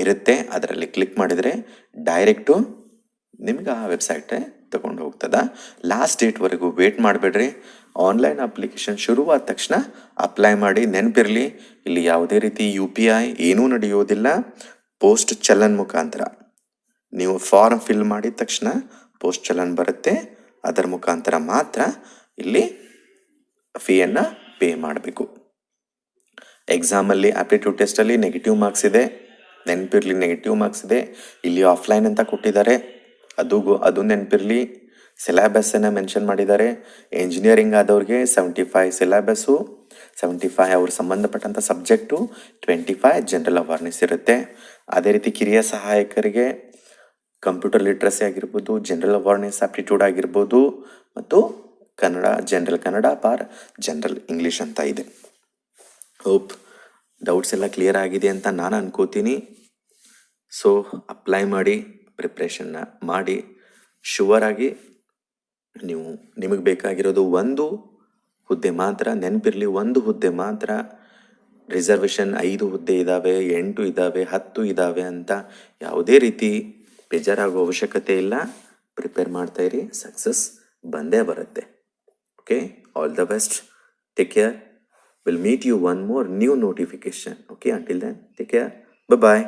ಇರುತ್ತೆ. ಅದರಲ್ಲಿ ಕ್ಲಿಕ್ ಮಾಡಿದರೆ ಡೈರೆಕ್ಟು ನಿಮ್ಗೆ ಆ ವೆಬ್ಸೈಟೇ ತಗೊಂಡು ಹೋಗ್ತದ. ಲಾಸ್ಟ್ ಡೇಟ್ವರೆಗೂ ವೇಟ್ ಮಾಡಬೇಡ್ರಿ. ಆನ್ಲೈನ್ ಅಪ್ಲಿಕೇಶನ್ ಶುರುವಾದ ತಕ್ಷಣ ಅಪ್ಲೈ ಮಾಡಿ. ನೆನಪಿರಲಿ, ಇಲ್ಲಿ ಯಾವುದೇ ರೀತಿ UPI ಏನೂ ನಡೆಯೋದಿಲ್ಲ. ಪೋಸ್ಟ್ ಚಲನ್ ಮುಖಾಂತರ ನೀವು ಫಾರ್ಮ್ ಫಿಲ್ ಮಾಡಿದ ತಕ್ಷಣ ಪೋಸ್ಟ್ ಚಲನ್ ಬರುತ್ತೆ. ಅದರ ಮುಖಾಂತರ ಮಾತ್ರ ಇಲ್ಲಿ ಫೀಯನ್ನು ಪೇ ಮಾಡಬೇಕು. ಎಕ್ಸಾಮಲ್ಲಿ ಆಪ್ಟಿಟ್ಯೂಡ್ ಟೆಸ್ಟಲ್ಲಿ ನೆಗೆಟಿವ್ ಮಾರ್ಕ್ಸ್ ಇದೆ. ನೆನಪಿರಲಿ, ನೆಗೆಟಿವ್ ಮಾರ್ಕ್ಸ್ ಇದೆ. ಇಲ್ಲಿ ಆಫ್ಲೈನ್ ಅಂತ ಕೊಟ್ಟಿದ್ದಾರೆ, ಅದು ನೆನಪಿರಲಿ. ಸಿಲೆಬಸ್ಸನ್ನು ಮೆನ್ಷನ್ ಮಾಡಿದ್ದಾರೆ. ಎಂಜಿನಿಯರಿಂಗ್ ಆದವ್ರಿಗೆ 75 ಸಿಲೆಬಸ್ಸು, 75 ಅವ್ರ ಸಂಬಂಧಪಟ್ಟಂಥ ಸಬ್ಜೆಕ್ಟು, 25 ಜನರಲ್ ಅವೇರ್ನೆಸ್ ಇರುತ್ತೆ. ಅದೇ ರೀತಿ ಕಿರಿಯ ಸಹಾಯಕರಿಗೆ ಕಂಪ್ಯೂಟರ್ ಲಿಟ್ರಸಿ ಆಗಿರ್ಬೋದು, ಜನರಲ್ ಅವೇರ್ನೆಸ್ ಆಪ್ಟಿಟ್ಯೂಡ್ ಆಗಿರ್ಬೋದು, ಮತ್ತು ಕನ್ನಡ, ಜನರಲ್ ಕನ್ನಡ ಪಾರ್ ಜನರಲ್ ಇಂಗ್ಲೀಷ್ ಅಂತ ಇದೆ. ಹೋಪ್ ಡೌಟ್ಸ್ ಎಲ್ಲ ಕ್ಲಿಯರ್ ಆಗಿದೆ ಅಂತ ನಾನು ಅನ್ಕೋತೀನಿ. ಸೊ ಅಪ್ಲೈ ಮಾಡಿ, ಪ್ರಿಪ್ರೇಷನ್ನ ಮಾಡಿ. ಶುವರಾಗಿ ನಿಮಗೆ ಬೇಕಾಗಿರೋದು ಒಂದು ಹುದ್ದೆ ಮಾತ್ರ. ನೆನಪಿರಲಿ, ಒಂದು ಹುದ್ದೆ ಮಾತ್ರ. ರಿಸರ್ವೇಷನ್ 5 ಹುದ್ದೆ ಇದ್ದಾವೆ, 8 ಇದ್ದಾವೆ, 10 ಇದ್ದಾವೆ ಅಂತ ಯಾವುದೇ ರೀತಿ ಬೇಜಾರಾಗೋ ಅವಶ್ಯಕತೆ ಇಲ್ಲ. ಪ್ರಿಪೇರ್ ಮಾಡ್ತಾ ಇರಿ, ಸಕ್ಸಸ್ ಬಂದೇ ಬರುತ್ತೆ. Okay, all the best. Take care. Will meet you one more new notification. Okay, until then take care. Bye.